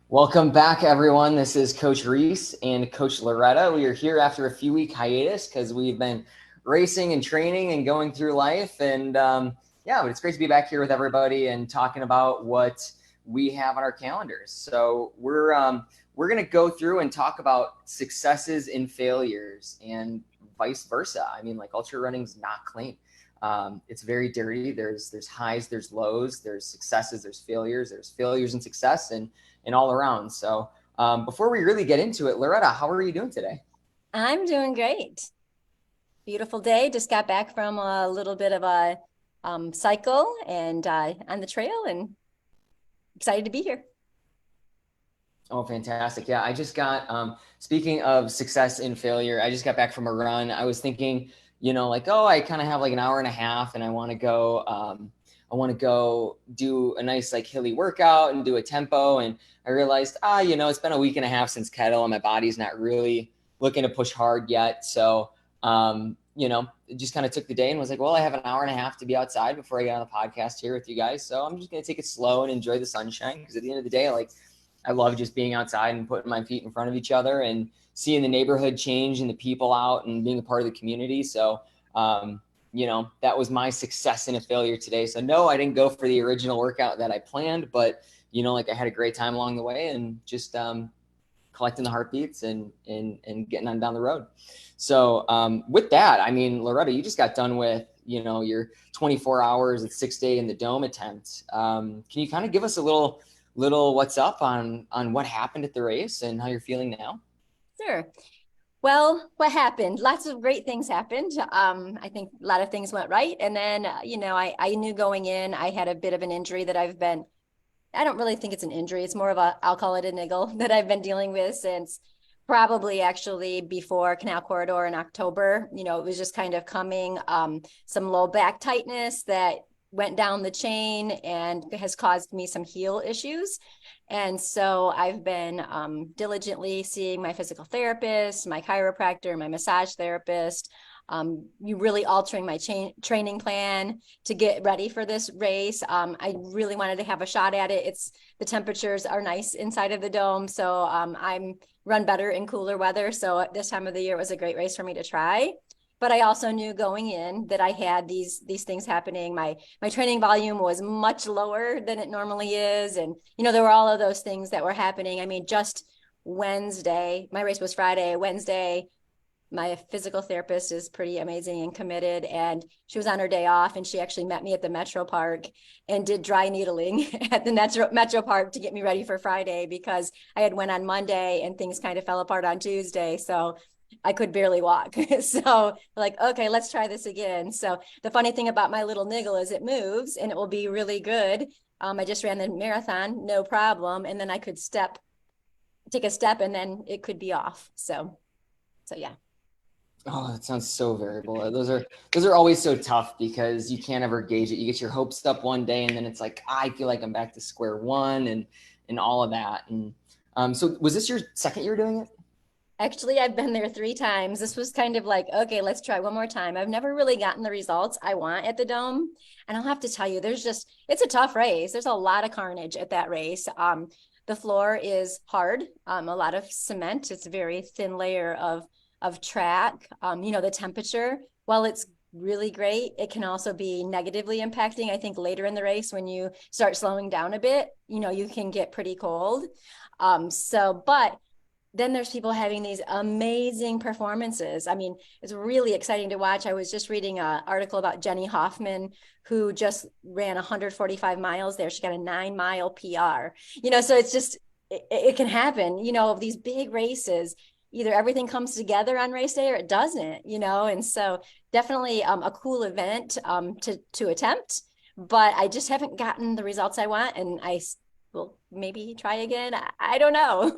Welcome back, everyone. This is Coach Reese and Coach Loretta. We are here after a few-week hiatus because we've been racing and training and going through life. And yeah, but it's great to be back here with everybody and talking about what we have on our calendars. So we're going to go through and talk about successes and failures and vice versa. I mean, like ultra running's not clean. It's very dirty. There's highs, there's lows, there's successes, there's failures and success, and all around. So before we really get into it, Loretta, how are you doing today? I'm doing great. Beautiful day. Just got back from a little bit of a cycle and on the trail and excited to be here. Oh, fantastic. Yeah, I just got, speaking of success and failure, I just got back from a run. I was thinking, like, oh, I kind of have like an hour and a half and I want to go do a nice like hilly workout and do a tempo. And I realized, it's been a week and a half since kettle and my body's not really looking to push hard yet. So, just kind of took the day and was like, well, I have an hour and a half to be outside before I get on the podcast here with you guys. So I'm just going to take it slow and enjoy the sunshine because at the end of the day, like, I love just being outside and putting my feet in front of each other and seeing the neighborhood change and the people out and being a part of the community. So, that was my success and a failure today. So no, I didn't go for the original workout that I planned, but like I had a great time along the way and just collecting the heartbeats and getting on down the road. So with that, I mean, Loretta, you just got done with your 24 hours at 6 day in the dome attempt. Can you kind of give us a little what's up on what happened at the race and how you're feeling now? Sure. Well, what happened? Lots of great things happened. I think a lot of things went right. And then, I knew going in, I had a bit of an injury that I don't really think it's an injury. It's more of I'll call it a niggle that I've been dealing with since probably actually before Canal Corridor in October. It was just kind of coming, some low back tightness that went down the chain and has caused me some heel issues. And so I've been diligently seeing my physical therapist, my chiropractor, my massage therapist, you really altering my training plan to get ready for this race. I really wanted to have a shot at it. The temperatures are nice inside of the dome, so I'm run better in cooler weather. So at this time of the year, it was a great race for me to try. But I also knew going in that I had these things happening. My training volume was much lower than it normally is, and there were all of those things that were happening. I mean, just Wednesday, my race was Friday. Wednesday, my physical therapist is pretty amazing and committed, and she was on her day off, and she actually met me at the Metro Park and did dry needling at the Metro Park to get me ready for Friday because I had went on Monday and things kind of fell apart on Tuesday. So I could barely walk. So like, okay, let's try this again. So the funny thing about my little niggle is it moves and it will be really good. I just ran the marathon, no problem. And then I could take a step and then it could be off. So yeah. Oh, that sounds so variable. Those are always so tough because you can't ever gauge it. You get your hopes up one day and then it's like, I feel like I'm back to square one and all of that. And so was this your second year doing it? Actually, I've been there 3 times. This was kind of like, okay, let's try one more time. I've never really gotten the results I want at the Dome. And I'll have to tell you, it's a tough race. There's a lot of carnage at that race. The floor is hard, a lot of cement. It's a very thin layer of track. The temperature, while it's really great, it can also be negatively impacting. I think later in the race, when you start slowing down a bit, you can get pretty cold. But then there's people having these amazing performances. I mean, it's really exciting to watch. I was just reading an article about Jenny Hoffman, who just ran 145 miles there. She got a 9-mile PR, so it can happen, these big races, either everything comes together on race day or it doesn't, and so definitely a cool event to attempt, but I just haven't gotten the results I want. And I will maybe try again. I don't know.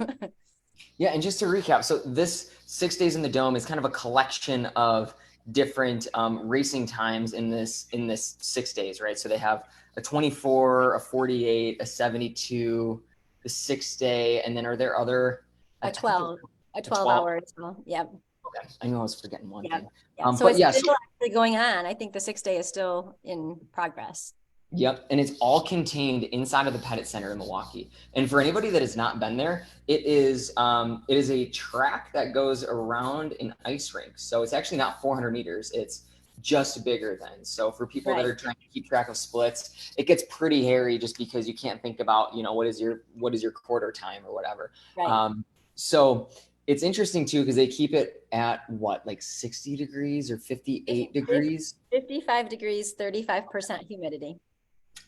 Yeah, and just to recap, so this 6 days in the dome is kind of a collection of different racing times in this 6 days, right? So they have a 24, a 48, a 72, the 6 day, and then are there other? a 12 a A 12 12. hour. So, yeah. Okay, I know I was forgetting one Yeah. thing. Yeah. So But it's yeah, still actually going on. I think the 6 day is still in progress. Yep, and it's all contained inside of the Pettit Center in Milwaukee. And for anybody that has not been there, it is a track that goes around an ice rink. So it's actually not 400 meters; it's just bigger than. So for people that Right, are trying to keep track of splits, it gets pretty hairy just because you can't think about what is your quarter time or whatever. right. So it's interesting too because they keep it at what, like 60 degrees or 58 degrees. 55 degrees, 35% humidity.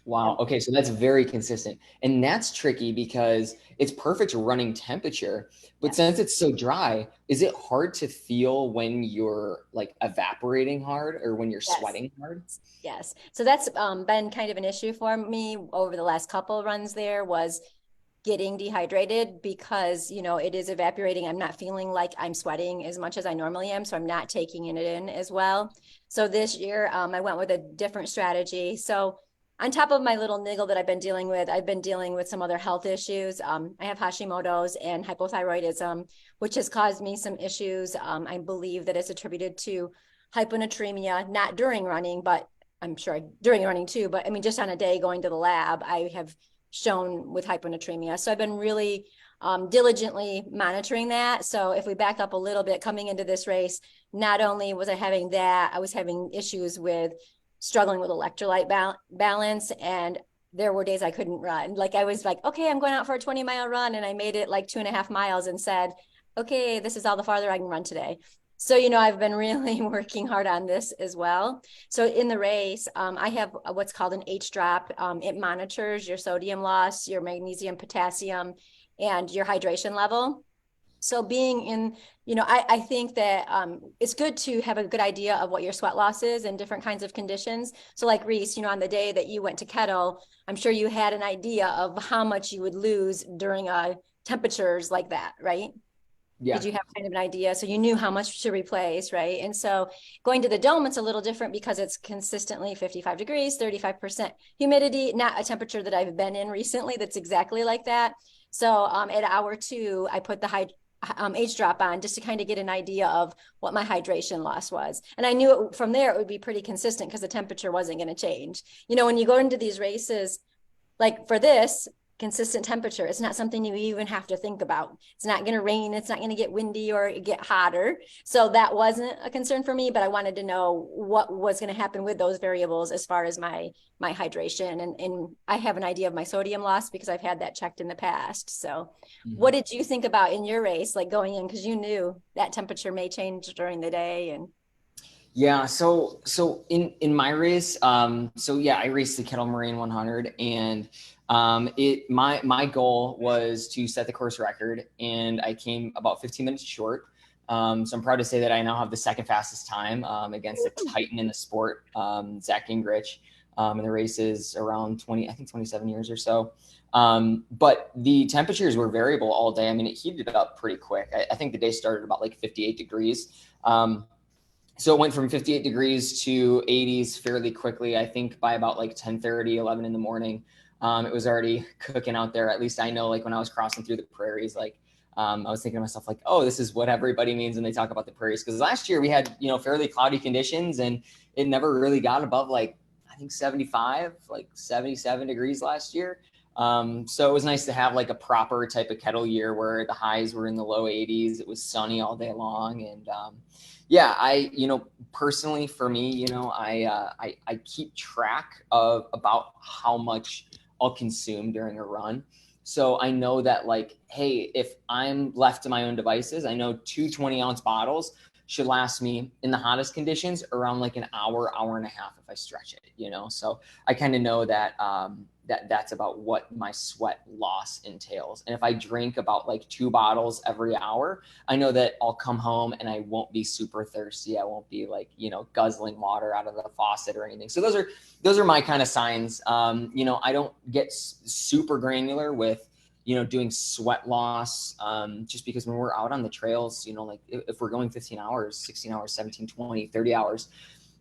Wow. Yep. Okay. So that's very consistent. And that's tricky because it's perfect running temperature. But since Yes. it's so dry, is it hard to feel when you're like evaporating hard or when you're Yes. sweating hard? Yes. So that's been kind of an issue for me over the last couple runs there was getting dehydrated because, it is evaporating. I'm not feeling like I'm sweating as much as I normally am. So I'm not taking it in as well. So this year, I went with a different strategy. So on top of my little niggle that I've been dealing with some other health issues. I have Hashimoto's and hypothyroidism, which has caused me some issues. I believe that it's attributed to hyponatremia, not during running, but I'm sure during running too. But I mean, just on a day going to the lab, I have shown with hyponatremia. So I've been really diligently monitoring that. So if we back up a little bit coming into this race, not only was I having that, I was having issues with struggling with electrolyte balance. And there were days I couldn't run. Like I was like, okay, I'm going out for a 20-mile run. And I made it like 2.5 miles and said, okay, this is all the farther I can run today. So, I've been really working hard on this as well. So in the race, I have what's called an H drop. It monitors your sodium loss, your magnesium, potassium, and your hydration level. So being in, I think that it's good to have a good idea of what your sweat loss is in different kinds of conditions. So like Reese, on the day that you went to kettle, I'm sure you had an idea of how much you would lose during temperatures like that, right? Did Yeah. you have kind of an idea? So you knew how much to replace, right? And so going to the dome, it's a little different because it's consistently 55 degrees, 35% humidity, not a temperature that I've been in recently that's exactly like that. So at hour 2, I put the H drop on just to kind of get an idea of what my hydration loss was. And I knew from there it would be pretty consistent because the temperature wasn't going to change. When you go into these races, like for this consistent temperature, it's not something you even have to think about. It's not going to rain, it's not going to get windy or get hotter. So that wasn't a concern for me, but I wanted to know what was going to happen with those variables as far as my hydration, and I have an idea of my sodium loss because I've had that checked in the past. So what Mhm. did you think about in your race, like going in, because you knew that temperature may change during the day? And Yeah, so in my race, so yeah, I raced the Kettle Moraine 100, and it my goal was to set the course record, and I came about 15 minutes short. So I'm proud to say that I now have the second fastest time against the Titan in the sport, Zach Gingrich, in the races around 20, I think 27 years or so. But the temperatures were variable all day. I mean, it heated up pretty quick. I think the day started about like 58 degrees. So it went from 58 degrees to 80s fairly quickly. I think by about like 10:30, 11 in the morning, it was already cooking out there. At least I know, like when I was crossing through the prairies, like I was thinking to myself, like, oh, this is what everybody means when they talk about the prairies. Because last year we had, fairly cloudy conditions, and it never really got above like, I think 75, like 77 degrees last year. So it was nice to have like a proper type of kettle year where the highs were in the low 80s. It was sunny all day long, and yeah, personally for me, I keep track of about how much I'll consume during a run. So I know that, like, hey, if I'm left to my own devices, I know two 20-ounce bottles should last me in the hottest conditions around like an hour, hour and a half if I stretch it. So I kind of know that that's about what my sweat loss entails. And if I drink about like 2 bottles every hour, I know that I'll come home and I won't be super thirsty. I won't be like, guzzling water out of the faucet or anything. So those are my kind of signs. I don't get super granular with, doing sweat loss, just because when we're out on the trails, like if we're going 15 hours, 16 hours, 17, 20, 30 hours,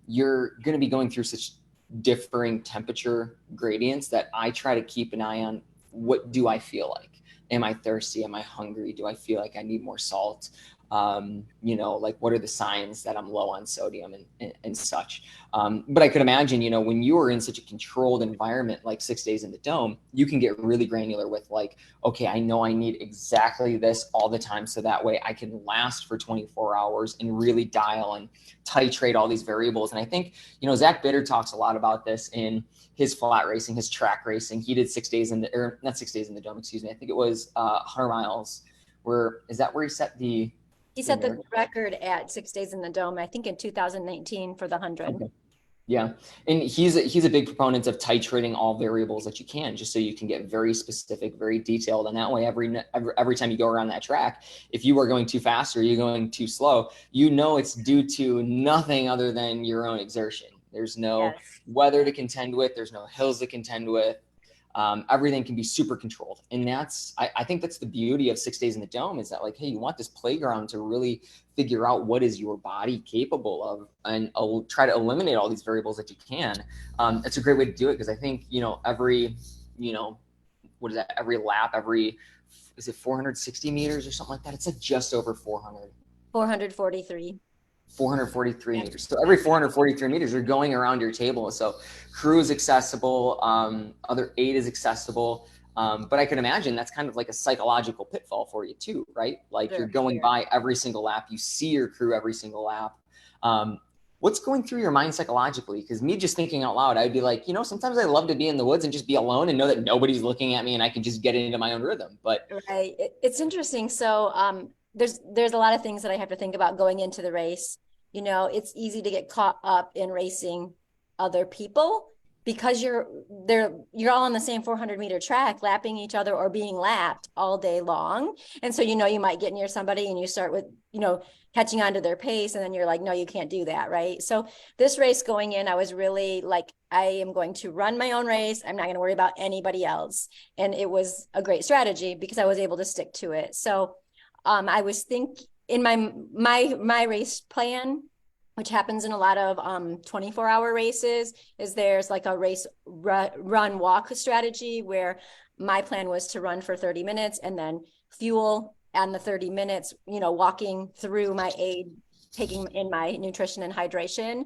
you're going to be going through such differing temperature gradients that I try to keep an eye on. What do I feel like? Am I thirsty? Am I hungry? Do I feel like I need more salt? like what are the signs that I'm low on sodium and such. But I could imagine, when you are in such a controlled environment, like 6 days in the dome, you can get really granular with like, okay, I know I need exactly this all the time. So that way I can last for 24 hours and really dial and titrate all these variables. And I think, Zach Bitter talks a lot about this in his flat racing, his track racing. He did 6 days or not 6 days in the dome, excuse me. I think it was 100 miles. Is that where he set He the set the American? record at 6 days in the dome, I think in 2019 for the 100. Okay. Yeah. And he's a big proponent of titrating all variables that you can, just so you can get very specific, very detailed. And that way, every time you go around that track, if you are going too fast or you're going too slow, it's due to nothing other than your own exertion. There's no Yes. weather to contend with. There's no hills to contend with. Everything can be super controlled. And I think that's the beauty of 6 days in the dome, is that like, hey, you want this playground to really figure out what is your body capable of, and try to eliminate all these variables that you can. It's a great way to do it, because I think, what is that? Every lap, is it 460 meters or something like that? It's like just over 400. 443. 443 Yeah. meters. So every 443 meters, you're going around your table. So crew is accessible. Other aid is accessible. But I can imagine that's kind of like a psychological pitfall for you too, right? Like you're going by every single lap. You see your crew every single lap. What's going through your mind psychologically? Because me just thinking out loud, I'd be like, sometimes I love to be in the woods and just be alone and know that nobody's looking at me and I can just get into my own rhythm. But Right. It's interesting. So there's a lot of things that I have to think about going into the race. It's easy to get caught up in racing other people because you're all on the same 400-meter track, lapping each other or being lapped all day long. And so, you might get near somebody and you start with, catching on to their pace. And then you're like, no, you can't do that. Right. So this race going in, I was really like, I am going to run my own race. I'm not going to worry about anybody else. And it was a great strategy because I was able to stick to it. So I was thinking in my race plan, which happens in a lot of 24-hour races, is there's like a race run walk strategy where my plan was to run for 30 minutes and then fuel and the 30 minutes, walking through my aid, taking in my nutrition and hydration.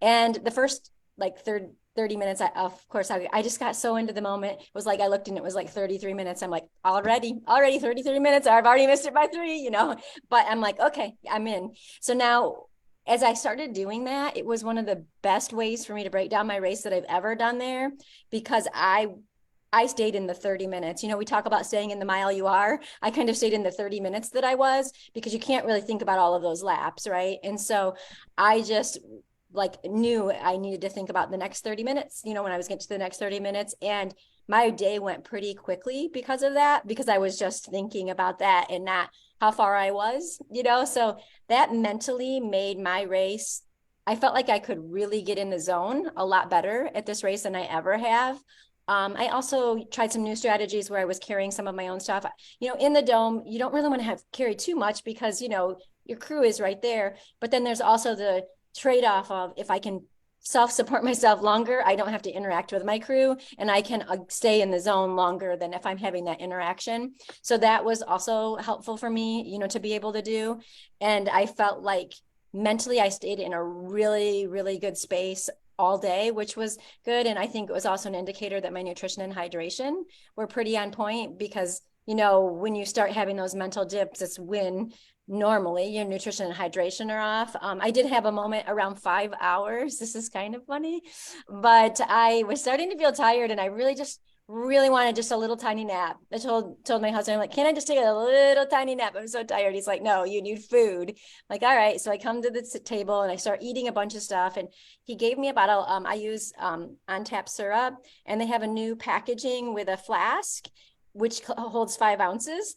And the first like 30 minutes, of course, I just got so into the moment. It was like, I looked and it was like 33 minutes. I'm like, already 33 minutes. I've already missed it by 3, but I'm like, okay, I'm in. So now, as I started doing that, it was one of the best ways for me to break down my race that I've ever done there, because I stayed in the 30 minutes. We talk about staying in the mile you are. I kind of stayed in the 30 minutes that I was, because you can't really think about all of those laps, right? And so I just like knew I needed to think about the next 30 minutes, when I was getting to the next 30 minutes. And my day went pretty quickly because of that, because I was just thinking about that and not how far I was, so that mentally made my race. I felt like I could really get in the zone a lot better at this race than I ever have. I also tried some new strategies where I was carrying some of my own stuff. In the dome, you don't really want to have carry too much because, your crew is right there. But then there's also the trade-off of, if I can self-support myself longer, I don't have to interact with my crew, and I can stay in the zone longer than if I'm having that interaction. So that was also helpful for me, to be able to do. And I felt like mentally I stayed in a really, really good space all day, which was good. And I think it was also an indicator that my nutrition and hydration were pretty on point, because, when you start having those mental dips, it's when normally your nutrition and hydration are off. I did have a moment around 5 hours. This is kind of funny, but I was starting to feel tired and I really wanted just a little tiny nap. I told my husband, I'm like, can I just take a little tiny nap? I'm so tired. He's like, no, you need food. I'm like, all right. So I come to the table and I start eating a bunch of stuff. And he gave me a bottle. I use on tap syrup, and they have a new packaging with a flask, which holds 5 ounces,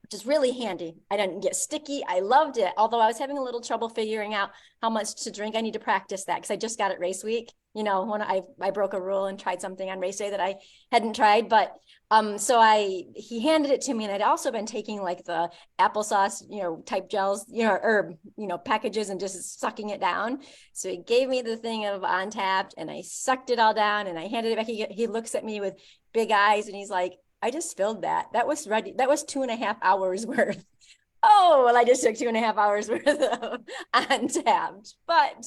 which is really handy. I didn't get sticky. I loved it. Although I was having a little trouble figuring out how much to drink. I need to practice that because I just got it race week. When I broke a rule and tried something on race day that I hadn't tried. But so he handed it to me, and I'd also been taking like the applesauce, type gels, herb, packages, and just sucking it down. So he gave me the thing of on tapped, and I sucked it all down, and I handed it back. He looks at me with big eyes, and he's like, I just spilled that. That was ready. That was 2.5 hours worth Oh, well, I just took 2.5 hours worth of untapped, but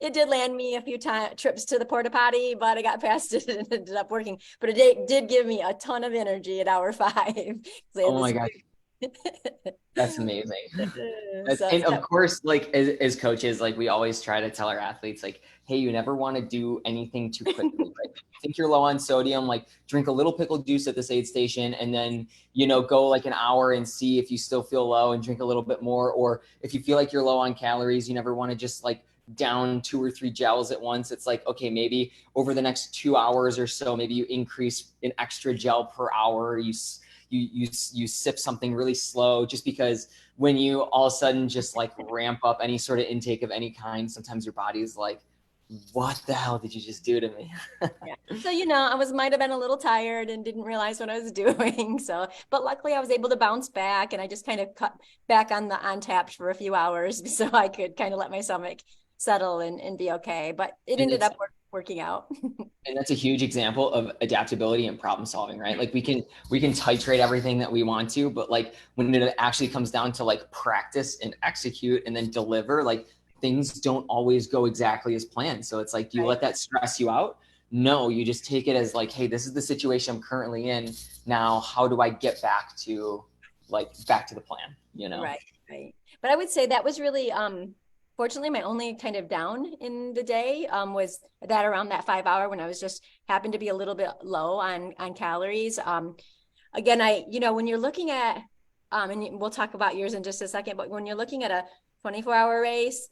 it did land me a few trips to the porta potty, but I got past it and it ended up working. But it did give me a ton of energy at hour 5. So I had Oh my this gosh, big... that's amazing. so And of course, like as coaches, like we always try to tell our athletes, like, hey, you never want to do anything too quickly. Like, think you're low on sodium, like drink a little pickle juice at this aid station, and then go like an hour and see if you still feel low, and drink a little bit more. Or if you feel like you're low on calories, you never want to just like down 2 or 3 gels at once. It's like, okay, maybe over the next 2 hours or so, maybe you increase an extra gel per hour. You sip something really slow, just because when you all of a sudden just like ramp up any sort of intake of any kind, sometimes your body is like, what the hell did you just do to me? Yeah. So, I might have been a little tired and didn't realize what I was doing. So, but luckily I was able to bounce back, and I just kind of cut back on the untapped for a few hours so I could kind of let my stomach settle and be okay. But it And ended it's up working out. and that's a huge example of adaptability and problem solving, right? Like we can titrate everything that we want to, but like when it actually comes down to like practice and execute and then deliver, like things don't always go exactly as planned. So it's like, do you Right. let that stress you out? No, you just take it as like, hey, this is the situation I'm currently in. Now, how do I get back to the plan, Right, right. But I would say that was really fortunately my only kind of down in the day was that around that 5 hour when I was just happened to be a little bit low on calories. Again, when you're looking at and we'll talk about yours in just a second, but when you're looking at a 24-hour race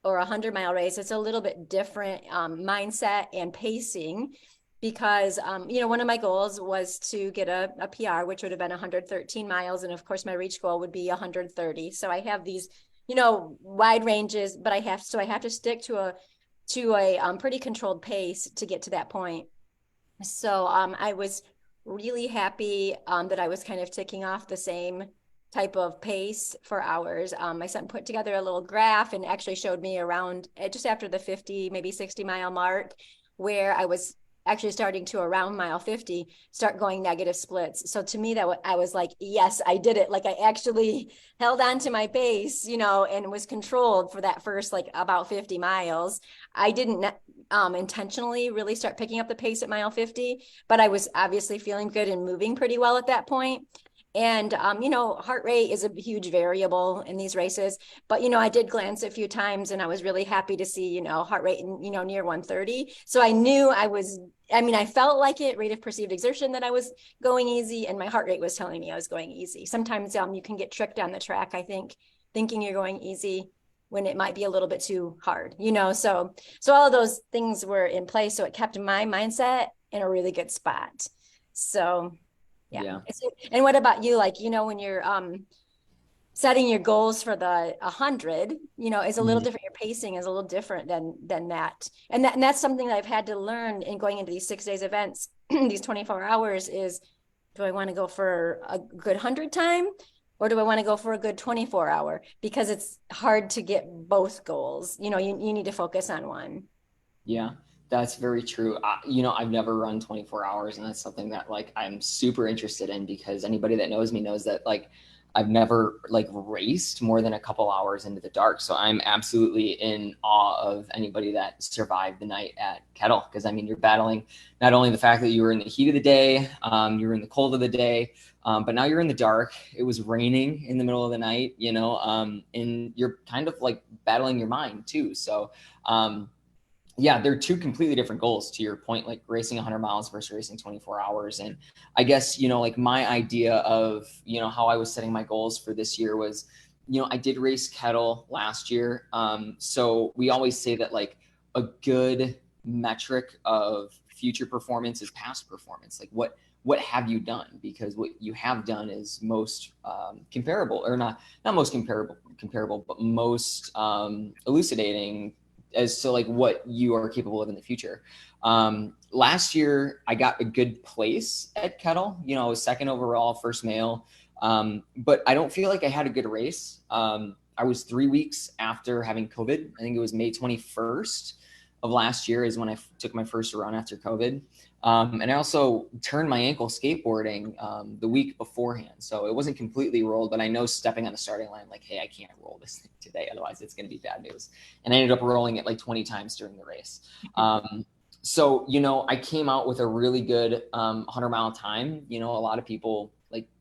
or 100-mile race, it's a little bit different mindset and pacing because one of my goals was to get a PR, which would have been 113 miles, and of course my reach goal would be 130. So I have these, wide ranges, but I have to stick to a pretty controlled pace to get to that point. So I was really happy that I was kind of ticking off the same type of pace for hours. My son put together a little graph and actually showed me around just after the 50, maybe 60-mile mark, where I was actually starting to around mile 50 start going negative splits. So to me I was like, yes, I did it. Like I actually held on to my pace, and was controlled for that first like about 50 miles. I didn't intentionally really start picking up the pace at mile 50, but I was obviously feeling good and moving pretty well at that point. And, heart rate is a huge variable in these races. But, I did glance a few times and I was really happy to see, heart rate, near 130. So I knew I felt like it, rate of perceived exertion, that I was going easy, and my heart rate was telling me I was going easy. Sometimes you can get tricked on the track, I think, thinking you're going easy when it might be a little bit too hard, so all of those things were in place. So it kept my mindset in a really good spot. So yeah. Yeah. And what about you? Like, when you're setting your goals for the 100, is a little different. Your pacing is a little different than that. And that's something that I've had to learn in going into these 6 days events, these 24 hours is, do I want to go for a good 100 time? Or do I want to go for a good 24-hour? Because it's hard to get both goals. You need to focus on one. Yeah, that's very true. I've never run 24 hours, and that's something that like I'm super interested in, because anybody that knows me knows that like I've never like raced more than a couple hours into the dark. So I'm absolutely in awe of anybody that survived the night at Kettle, because I mean, you're battling not only the fact that you were in the heat of the day, you were in the cold of the day, but now you're in the dark. It was raining in the middle of the night, and you're kind of like battling your mind too. So yeah, they're two completely different goals, to your point, like racing 100 miles versus racing 24 hours. And I guess, like my idea of, how I was setting my goals for this year was, I did race Kettle last year. So we always say that like a good metric of future performance is past performance. Like what have you done? Because what you have done is most comparable, or not most comparable, but most elucidating as to like what you are capable of in the future. Last year, I got a good place at Kettle. I was second overall, first male. But I don't feel like I had a good race. I was 3 weeks after having COVID. I think it was May 21st of last year is when I took my first run after COVID. And I also turned my ankle skateboarding the week beforehand. So it wasn't completely rolled, but I know stepping on the starting line, like, hey, I can't roll this thing today. Otherwise it's going to be bad news. And I ended up rolling it like 20 times during the race. So, I came out with a really good 100-mile time. A lot of people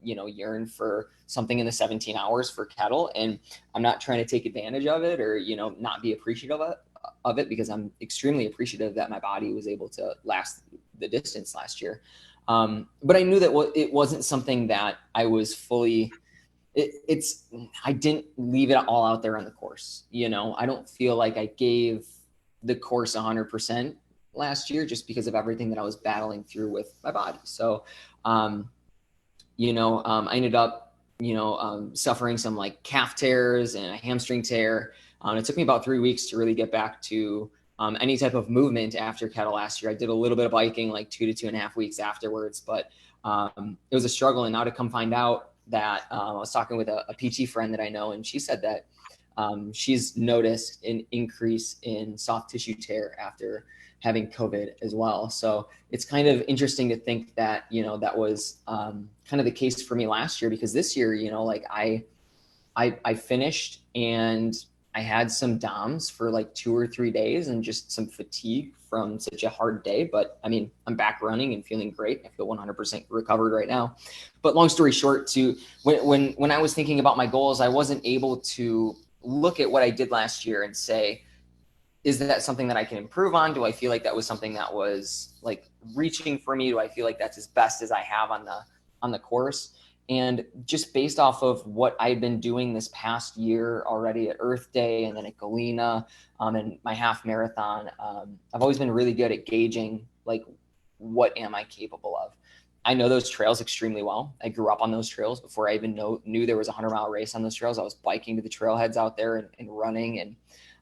yearn for something in the 17 hours for kettle. And I'm not trying to take advantage of it or, not be appreciative of it because I'm extremely appreciative that my body was able to last the distance last year. But I knew that it wasn't something that I was fully, I didn't leave it all out there on the course. I don't feel like I gave the course 100% last year just because of everything that I was battling through with my body. So, I ended up, suffering some like calf tears and a hamstring tear. It took me about 3 weeks to really get back to any type of movement after kettle last year. I did a little bit of biking like 2 to 2.5 weeks afterwards, but it was a struggle. And now to come find out that I was talking with a PT friend that I know, and she said that she's noticed an increase in soft tissue tear after having COVID as well. So it's kind of interesting to think that, that was kind of the case for me last year, because this year, like I finished and I had some DOMs for like 2 or 3 days and just some fatigue from such a hard day. But I mean, I'm back running and feeling great. I feel 100% recovered right now. But long story short, when I was thinking about my goals, I wasn't able to look at what I did last year and say, is that something that I can improve on? Do I feel like that was something that was like reaching for me? Do I feel like that's as best as I have on the course? And just based off of what I've been doing this past year already at Earth Day and then at Galena and my half marathon, I've always been really good at gauging like what am I capable of. I know those trails extremely well. I grew up on those trails before I even knew there was a 100-mile race on those trails. I was biking to the trailheads out there and running, and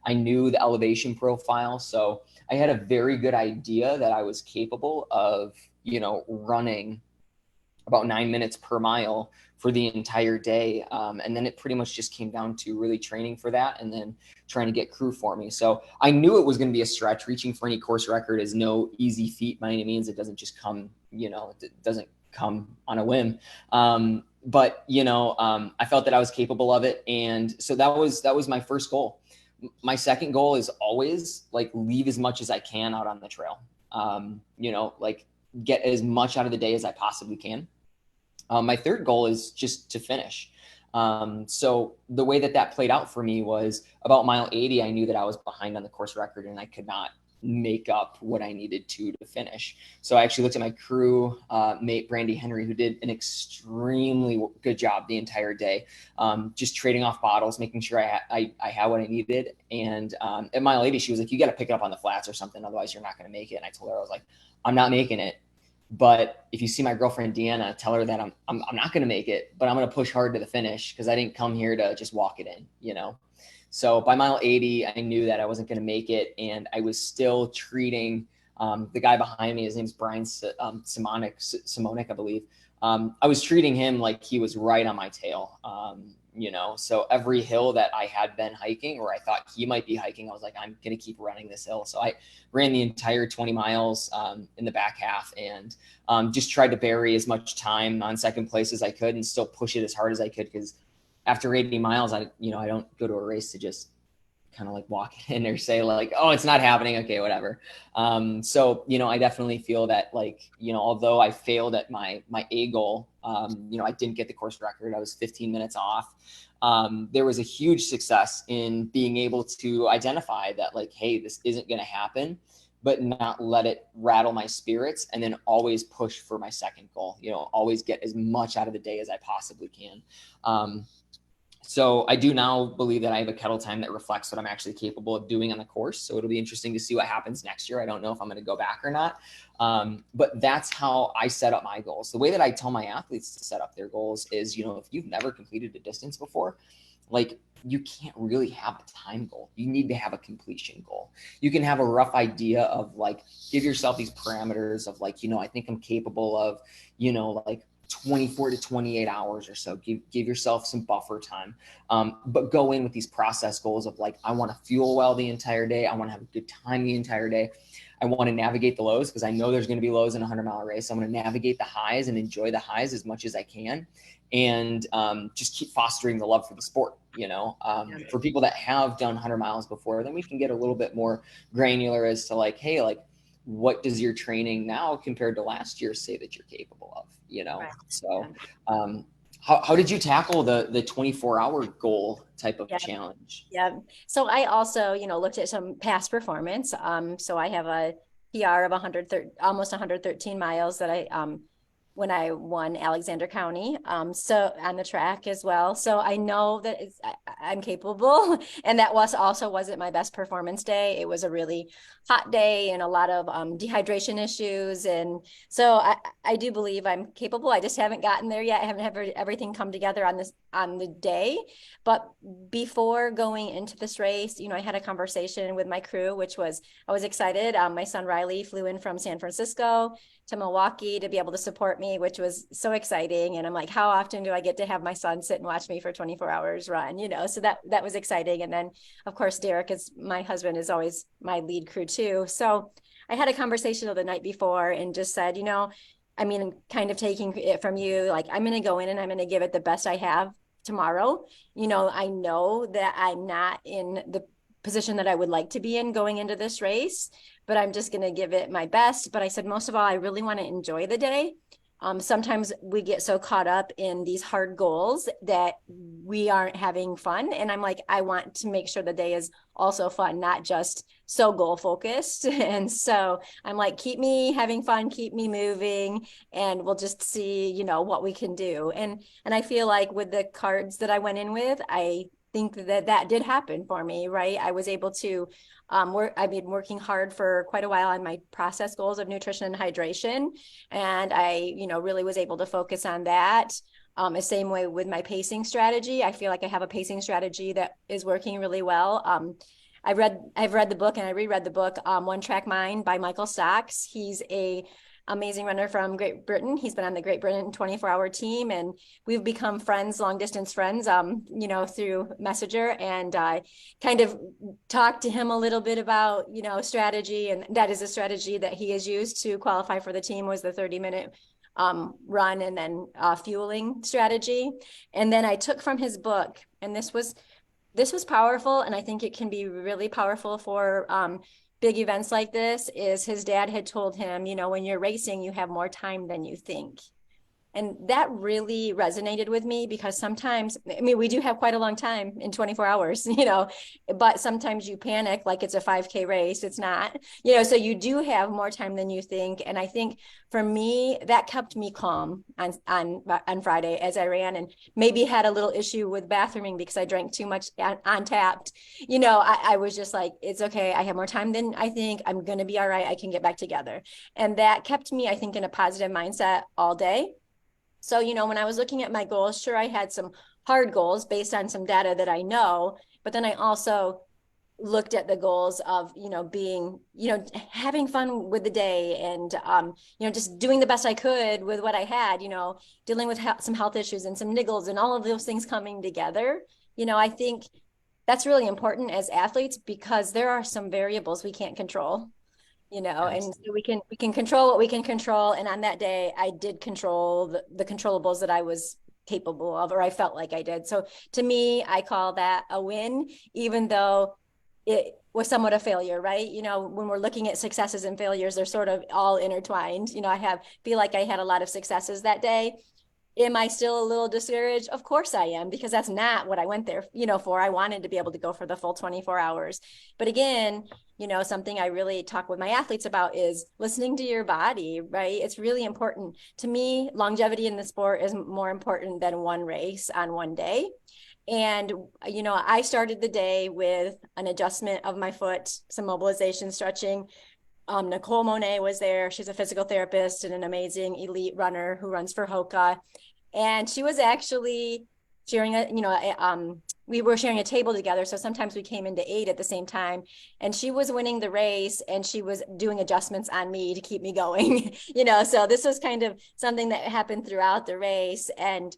I knew the elevation profile. So I had a very good idea that I was capable of, running about 9 minutes per mile for the entire day. And then it pretty much just came down to really training for that and then trying to get crew for me. So I knew it was going to be a stretch. Reaching for any course record is no easy feat by any means. It doesn't just come, it doesn't come on a whim. But I felt that I was capable of it. And so that was my first goal. My second goal is always like leave as much as I can out on the trail. Like get as much out of the day as I possibly can. My third goal is just to finish. So the way that played out for me was about mile 80, I knew that I was behind on the course record and I could not make up what I needed to finish. So I actually looked at my crew mate, Brandy Henry, who did an extremely good job the entire day, just trading off bottles, making sure I had what I needed. And at mile 80, she was like, you got to pick it up on the flats or something. Otherwise you're not going to make it. And I told her, I was like, I'm not making it. But if you see my girlfriend, Deanna, tell her that I'm not going to make it, but I'm going to push hard to the finish because I didn't come here to just walk it in. So by mile 80, I knew that I wasn't going to make it. And I was still treating the guy behind me. His name's Brian Simonik, I believe. I was treating him like he was right on my tail. So every hill that I had been hiking or I thought he might be hiking, I was like, I'm going to keep running this hill. So I ran the entire 20 miles in the back half and just tried to bury as much time on second place as I could and still push it as hard as I could. Because after 80 miles, I don't go to a race to just kind of like walk in or say like, oh, it's not happening. Okay, whatever. So, I definitely feel that like, although I failed at my A goal, I didn't get the course record. I was 15 minutes off. There was a huge success in being able to identify that like, hey, this isn't going to happen, but not let it rattle my spirits and then always push for my second goal, always get as much out of the day as I possibly can. So I do now believe that I have a kettle time that reflects what I'm actually capable of doing on the course. So it'll be interesting to see what happens next year. I don't know if I'm going to go back or not. But that's how I set up my goals. The way that I tell my athletes to set up their goals is, if you've never completed a distance before, like you can't really have a time goal. You need to have a completion goal. You can have a rough idea of like, give yourself these parameters of like, I think I'm capable of, like 24 to 28 hours or so. Give yourself some buffer time, but go in with these process goals of like, I want to fuel well the entire day. I want to have a good time the entire day. I want to navigate the lows because I know there's going to be lows in a 100-mile race. So I'm going to navigate the highs and enjoy the highs as much as I can, and just keep fostering the love for the sport. For people that have done 100 miles before, then we can get a little bit more granular as to like, hey, like, what does your training now compared to last year say that you're capable of? Right. So how did you tackle the 24-hour goal type of Yeah. challenge? Yeah. So I also, looked at some past performance. So I have a PR of 130, almost 113 miles that I when I won Alexander County. So on the track as well. So I know that I'm capable. And that also wasn't my best performance day. It was a really hot day and a lot of dehydration issues. And so I do believe I'm capable. I just haven't gotten there yet. I haven't had everything come together on the day. But before going into this race, I had a conversation with my crew, which was, I was excited. My son Riley flew in from San Francisco to Milwaukee to be able to support me, which was so exciting. And I'm like, how often do I get to have my son sit and watch me for 24 hours run? So that was exciting. And then of course, Derek my husband is always my lead crew too. So I had a conversation the night before and just said, kind of taking it from you, like, I'm going to go in and I'm going to give it the best I have tomorrow. I know that I'm not in the position that I would like to be in going into this race, but I'm just going to give it my best. But I said, most of all, I really want to enjoy the day. Sometimes we get so caught up in these hard goals that we aren't having fun. And I'm like, I want to make sure the day is also fun, not just so goal focused. And so I'm like, keep me having fun, keep me moving, and we'll just see, what we can do. And I feel like with the cards that I went in with, I think that did happen for me, right? I was able to I've been working hard for quite a while on my process goals of nutrition and hydration. And I, really was able to focus on that. The same way with my pacing strategy. I feel like I have a pacing strategy that is working really well. I've read the book and I reread the book, One Track Mind by Michael Stocks. He's a amazing runner from Great Britain. He's been on the Great Britain 24-hour team, and we've become friends, long distance friends, through Messenger, and kind of talked to him a little bit about, strategy. And that is a strategy that he has used to qualify for the team, was the 30-minute run and then fueling strategy. And then I took from his book, and this was powerful. And I think it can be really powerful for big events like this, is his dad had told him, when you're racing, you have more time than you think. And that really resonated with me, because sometimes, we do have quite a long time in 24 hours, but sometimes you panic like it's a 5K race. It's not, so you do have more time than you think. And I think for me, that kept me calm on Friday as I ran, and maybe had a little issue with bathrooming because I drank too much on Tapped. I was just like, it's okay. I have more time than I think. I'm going to be all right. I can get back together. And that kept me, I think, in a positive mindset all day. So, when I was looking at my goals, sure, I had some hard goals based on some data that I know, but then I also looked at the goals of, being, having fun with the day, and, just doing the best I could with what I had, dealing with some health issues and some niggles and all of those things coming together. I think that's really important as athletes, because there are some variables we can't control. And so we can control what we can control. And on that day, I did control the controllables that I was capable of, or I felt like I did. So to me, I call that a win, even though it was somewhat a failure, right? When we're looking at successes and failures, they're sort of all intertwined. Feel like I had a lot of successes that day. Am I still a little discouraged? Of course I am, because that's not what I went there, for. I wanted to be able to go for the full 24 hours. But again, something I really talk with my athletes about is listening to your body, right? It's really important. To me, longevity in the sport is more important than one race on one day. And, I started the day with an adjustment of my foot, some mobilization, stretching. Nicole Monet was there. She's a physical therapist and an amazing elite runner who runs for Hoka. And she was actually sharing we were sharing a table together. So sometimes we came into 8 at the same time, and she was winning the race and she was doing adjustments on me to keep me going, so this was kind of something that happened throughout the race. And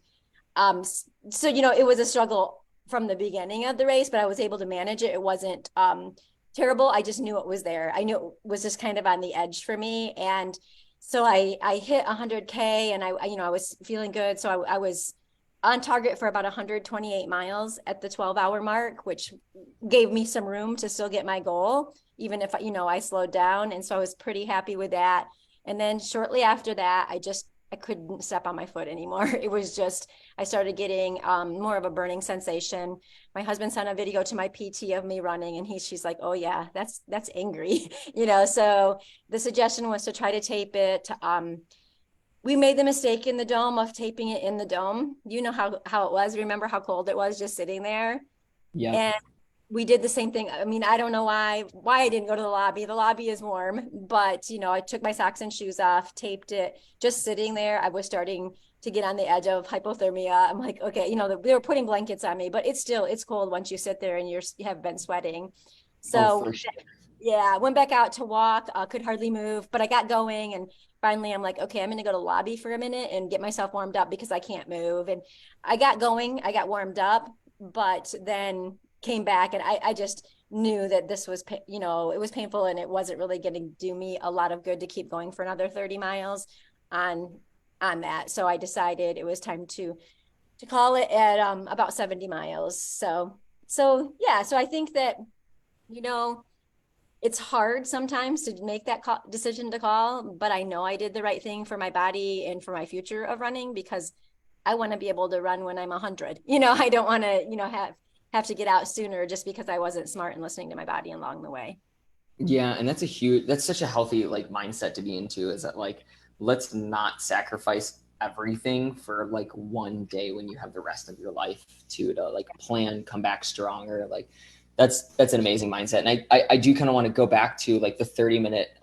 so, it was a struggle from the beginning of the race, but I was able to manage it. It wasn't terrible. I just knew it was there. I knew it was just kind of on the edge for me. And so I hit 100K and I was feeling good. So I was on target for about 128 miles at the 12-hour mark, which gave me some room to still get my goal, even if, I slowed down. And so I was pretty happy with that. And then shortly after that, I couldn't step on my foot anymore. It was just, I started getting more of a burning sensation. My husband sent a video to my PT of me running, and she's like, "Oh yeah, that's angry," So the suggestion was to try to tape it. We made the mistake in the dome of taping it in the dome. You know how it was. Remember how cold it was just sitting there, Yep. and we did the same thing. I mean, I don't know why I didn't go to the lobby. The lobby is warm, but I took my socks and shoes off, taped it, just sitting there. I was starting to get on the edge of hypothermia. I'm like, okay, they were putting blankets on me, but it's cold once you sit there and you have been sweating. Oh, So for sure. yeah, I went back out to walk, could hardly move, but I got going, and finally I'm like, okay, I'm going to go to the lobby for a minute and get myself warmed up because I can't move. And I got going, I got warmed up, but then came back and I just knew that this was, it was painful and it wasn't really going to do me a lot of good to keep going for another 30 miles on on that. So I decided it was time to call it at about 70 miles. So yeah, so I think that, you know, it's hard sometimes to make that decision to call, but I know I did the right thing for my body and for my future of running, because I want to be able to run when I'm 100. I don't want to, have to get out sooner just because I wasn't smart and listening to my body along the way. Yeah, and that's such a healthy like mindset to be into, is that like let's not sacrifice everything for like one day when you have the rest of your life to like plan, come back stronger. Like that's an amazing mindset. And I do kind of want to go back to like the 30-minute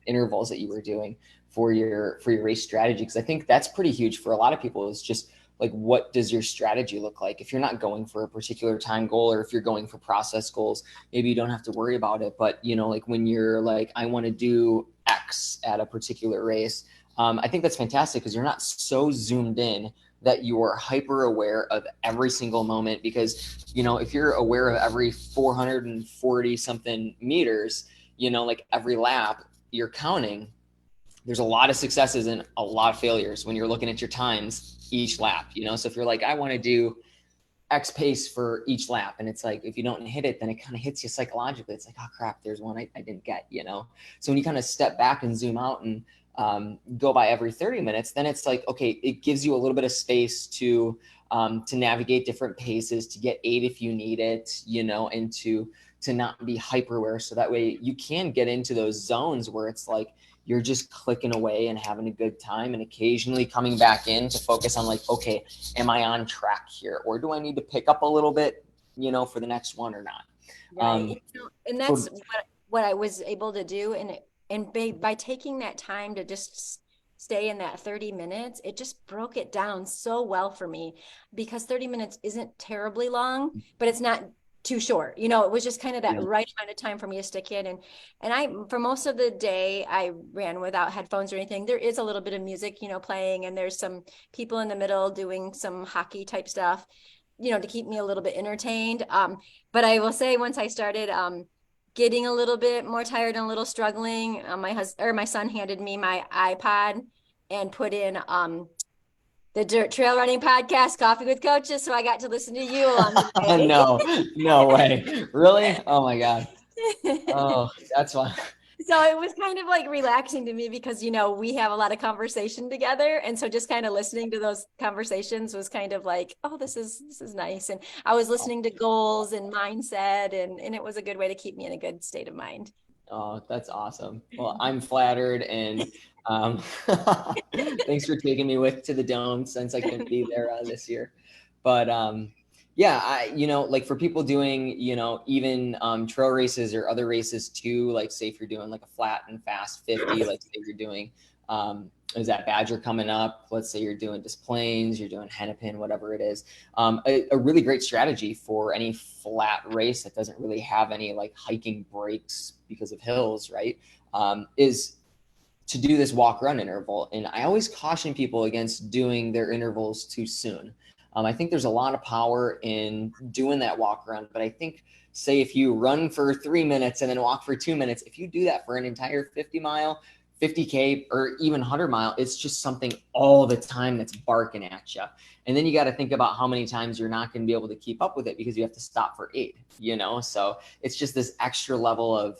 intervals that you were doing for your race strategy, because I think that's pretty huge for a lot of people. Is just like, what does your strategy look like if you're not going for a particular time goal, or if you're going for process goals? Maybe you don't have to worry about it. But like when you're like, I want to do X at a particular race, I think that's fantastic, because you're not so zoomed in that you're hyper aware of every single moment. Because if you're aware of every 440 something meters, like every lap you're counting, there's a lot of successes and a lot of failures when you're looking at your times each lap. So if you're like, I want to do X pace for each lap, and it's like, if you don't hit it, then it kind of hits you psychologically. It's like, oh crap, there's one I didn't get. So when you kind of step back and zoom out and go by every 30 minutes, then it's like, okay, it gives you a little bit of space to navigate different paces, to get aid if you need it, and to not be hyper aware. So that way you can get into those zones where it's like you're just clicking away and having a good time, and occasionally coming back in to focus on like, okay, am I on track here, or do I need to pick up a little bit, for the next one or not? Right. And For that's what I was able to do. And by taking that time to just stay in that 30 minutes, it just broke it down so well for me, because 30 minutes isn't terribly long, but it's not too short. It was just kind of that Yeah. right amount of time for me to stick in. And I, for most of the day, I ran without headphones or anything. There is a little bit of music, playing, and there's some people in the middle doing some hockey type stuff, to keep me a little bit entertained. But I will say, once I started getting a little bit more tired and a little struggling, my son handed me my iPod and put in the trail running podcast, Coffee with Coaches. So I got to listen to you along the way. No, no way. Really? Oh my God. Oh, that's fine. So it was kind of like relaxing to me, because we have a lot of conversation together, and so just kind of listening to those conversations was kind of like, oh, this is nice. And I was listening to goals and mindset, and it was a good way to keep me in a good state of mind. Oh, that's awesome. Well, I'm flattered, and um, thanks for taking me to the dome, since I couldn't be there this year. But yeah, like for people doing, even trail races or other races too, like say if you're doing like a flat and fast 50, like say you're doing, is that Badger coming up? Let's say you're doing Des Plaines, you're doing Hennepin, whatever it is. A really great strategy for any flat race that doesn't really have any like hiking breaks because of hills, right? Is to do this walk run interval. And I always caution people against doing their intervals too soon. I think there's a lot of power in doing that walk around, but I think, say if you run for 3 minutes and then walk for 2 minutes, if you do that for an entire 50-mile, 50K, or even 100-mile, it's just something all the time that's barking at you. And then you got to think about how many times you're not going to be able to keep up with it because you have to stop for aid, you know? So it's just this extra level of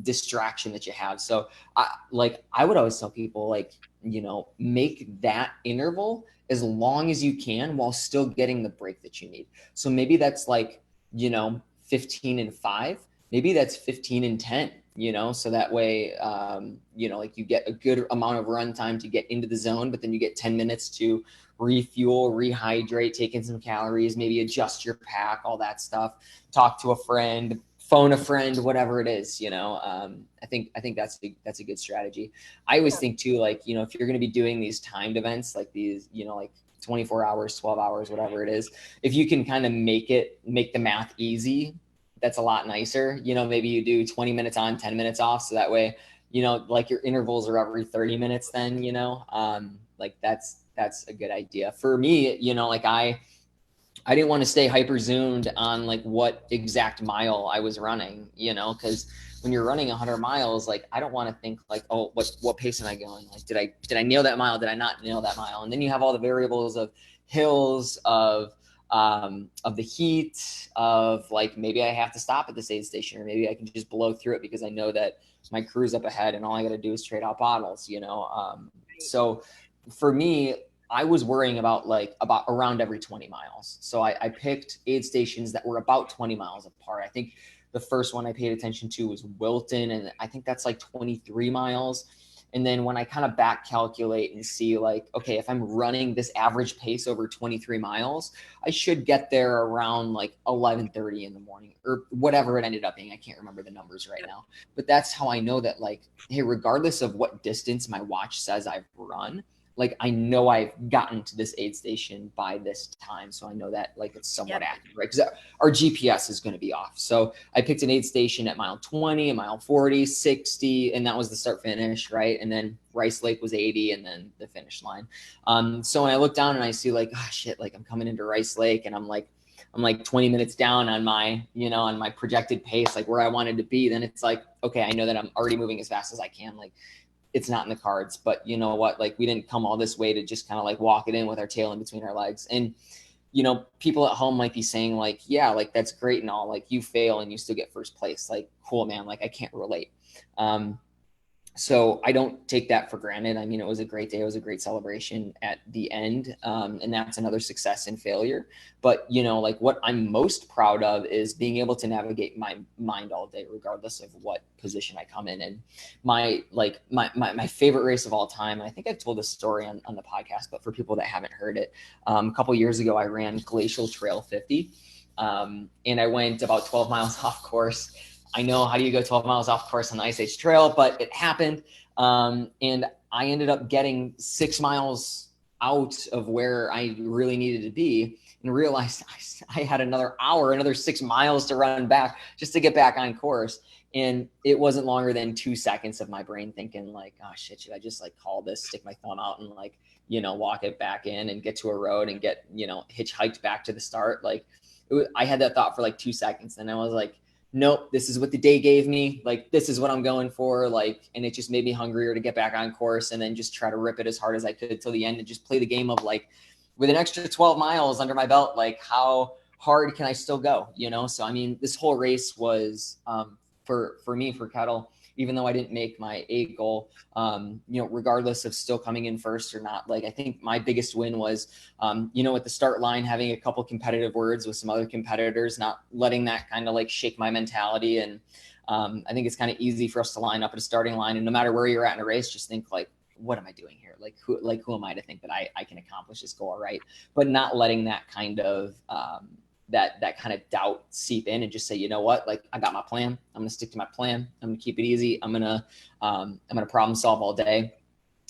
distraction that you have. So I would always tell people, like, you know, make that interval as long as you can while still getting the break that you need. So maybe that's like, you know, 15 and 5, maybe that's 15 and 10, you know, so that way, you know, like you get a good amount of run time to get into the zone, but then you get 10 minutes to refuel, rehydrate, take in some calories, maybe adjust your pack, all that stuff, talk to a friend, phone a friend, whatever it is, you know. I think that's a good strategy. I always think too, like, you know, if you're going to be doing these timed events, like these, you know, like 24 hours, 12 hours, whatever it is, if you can kind of make the math easy, that's a lot nicer. You know, maybe you do 20 minutes on, 10 minutes off. So that way, you know, like your intervals are every 30 minutes then, you know, like that's a good idea. For me, you know, like I didn't want to stay hyper zoomed on like what exact mile I was running, you know, because when you're running 100 miles, like I don't want to think like, oh, what pace am I going? Like, did I nail that mile? Did I not nail that mile? And then you have all the variables of hills, of the heat, of like maybe I have to stop at this aid station, or maybe I can just blow through it because I know that my crew's up ahead and all I got to do is trade out bottles, you know. So for me, I was worrying about around every 20 miles. So I picked aid stations that were about 20 miles apart. I think the first one I paid attention to was Wilton, and I think that's like 23 miles. And then when I kind of back calculate and see like, okay, if I'm running this average pace over 23 miles, I should get there around like 11:30 in the morning or whatever it ended up being. I can't remember the numbers right now, but that's how I know that, like, hey, regardless of what distance my watch says I've run, like I know I've gotten to this aid station by this time. So I know that like it's somewhat accurate, right? Because our GPS is going to be off. So I picked an aid station at mile 20, a mile 40, 60, and that was the start finish, right? And then Rice Lake was 80 and then the finish line. So when I look down and I see like, oh shit, like I'm coming into Rice Lake and I'm like 20 minutes down on my, you know, on my projected pace, like where I wanted to be, then it's like, okay, I know that I'm already moving as fast as I can. Like it's not in the cards, but you know what? Like we didn't come all this way to just kind of like walk it in with our tail in between our legs. And, you know, people at home might be saying like, yeah, like that's great and all, like you fail and you still get first place. Like, cool, man. Like I can't relate. So I don't take that for granted. I mean, it was a great day. It was a great celebration at the end. And that's another success in failure. But, you know, like what I'm most proud of is being able to navigate my mind all day, regardless of what position I come in. And my favorite race of all time, I think I've told this story on the podcast, but for people that haven't heard it, a couple years ago, I ran Glacial Trail 50. And I went about 12 miles off course. I know, how do you go 12 miles off course on the Ice Age Trail, but it happened. And I ended up getting 6 miles out of where I really needed to be and realized I had another 6 miles to run back just to get back on course. And it wasn't longer than 2 seconds of my brain thinking like, oh shit, should I just like call this, stick my thumb out and like, you know, walk it back in and get to a road and get, you know, hitchhiked back to the start. Like I had that thought for like 2 seconds and I was like, nope, this is what the day gave me. Like, this is what I'm going for. Like, and it just made me hungrier to get back on course and then just try to rip it as hard as I could till the end and just play the game of like, with an extra 12 miles under my belt, like how hard can I still go? You know? So, I mean, this whole race was, for me, for Kettle, even though I didn't make my 8 goal, you know, regardless of still coming in first or not, like I think my biggest win was, you know, at the start line, having a couple competitive words with some other competitors, not letting that kind of like shake my mentality. And I think it's kind of easy for us to line up at a starting line, and no matter where you're at in a race, just think like, what am I doing here? Like who am I to think that I can accomplish this goal, right? But not letting that kind of that kind of doubt seep in and just say, you know what, like I got my plan. I'm going to stick to my plan. I'm going to keep it easy. I'm going to problem solve all day.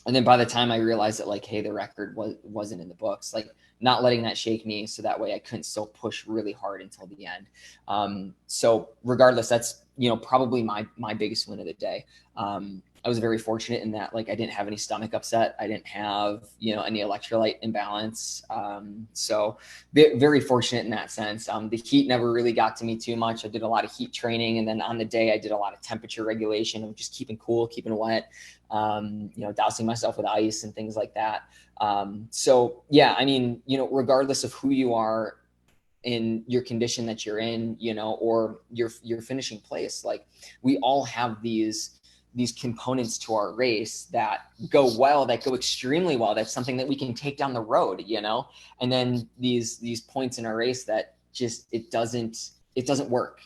And then by the time I realized that like, hey, the record wasn't in the books, like not letting that shake me. So that way I couldn't still push really hard until the end. So regardless, that's, you know, probably my biggest win of the day. I was very fortunate in that, like, I didn't have any stomach upset. I didn't have, any electrolyte imbalance. So very fortunate in that sense. The heat never really got to me too much. I did a lot of heat training. And then on the day, I did a lot of temperature regulation of just keeping cool, keeping wet, dousing myself with ice and things like that. So yeah, I mean, regardless of who you are in your condition that you're in, or your finishing place, like, we all have these components to our race that go well, that go extremely well. That's something that we can take down the road, and then these points in our race that just, it doesn't work,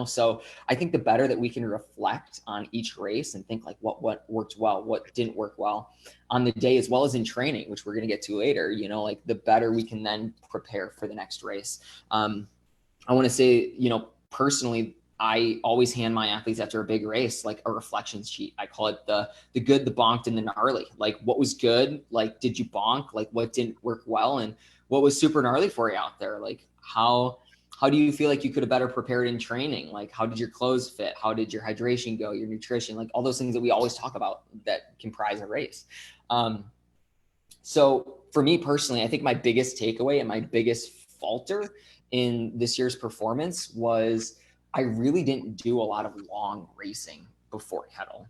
So I think the better that we can reflect on each race and think like what worked well, what didn't work well on the day, as well as in training, which we're going to get to later, like, the better we can then prepare for the next race. I want to say, personally, I always hand my athletes after a big race like a reflections sheet. I call it the good, the bonked, and the gnarly. Like, what was good? Like, did you bonk? Like, what didn't work well? And what was super gnarly for you out there? Like, how do you feel like you could have better prepared in training? Like, how did your clothes fit? How did your hydration go? Your nutrition? Like, all those things that we always talk about that comprise a race. So for me personally, I think my biggest takeaway and my biggest falter in this year's performance was I really didn't do a lot of long racing before Kettle.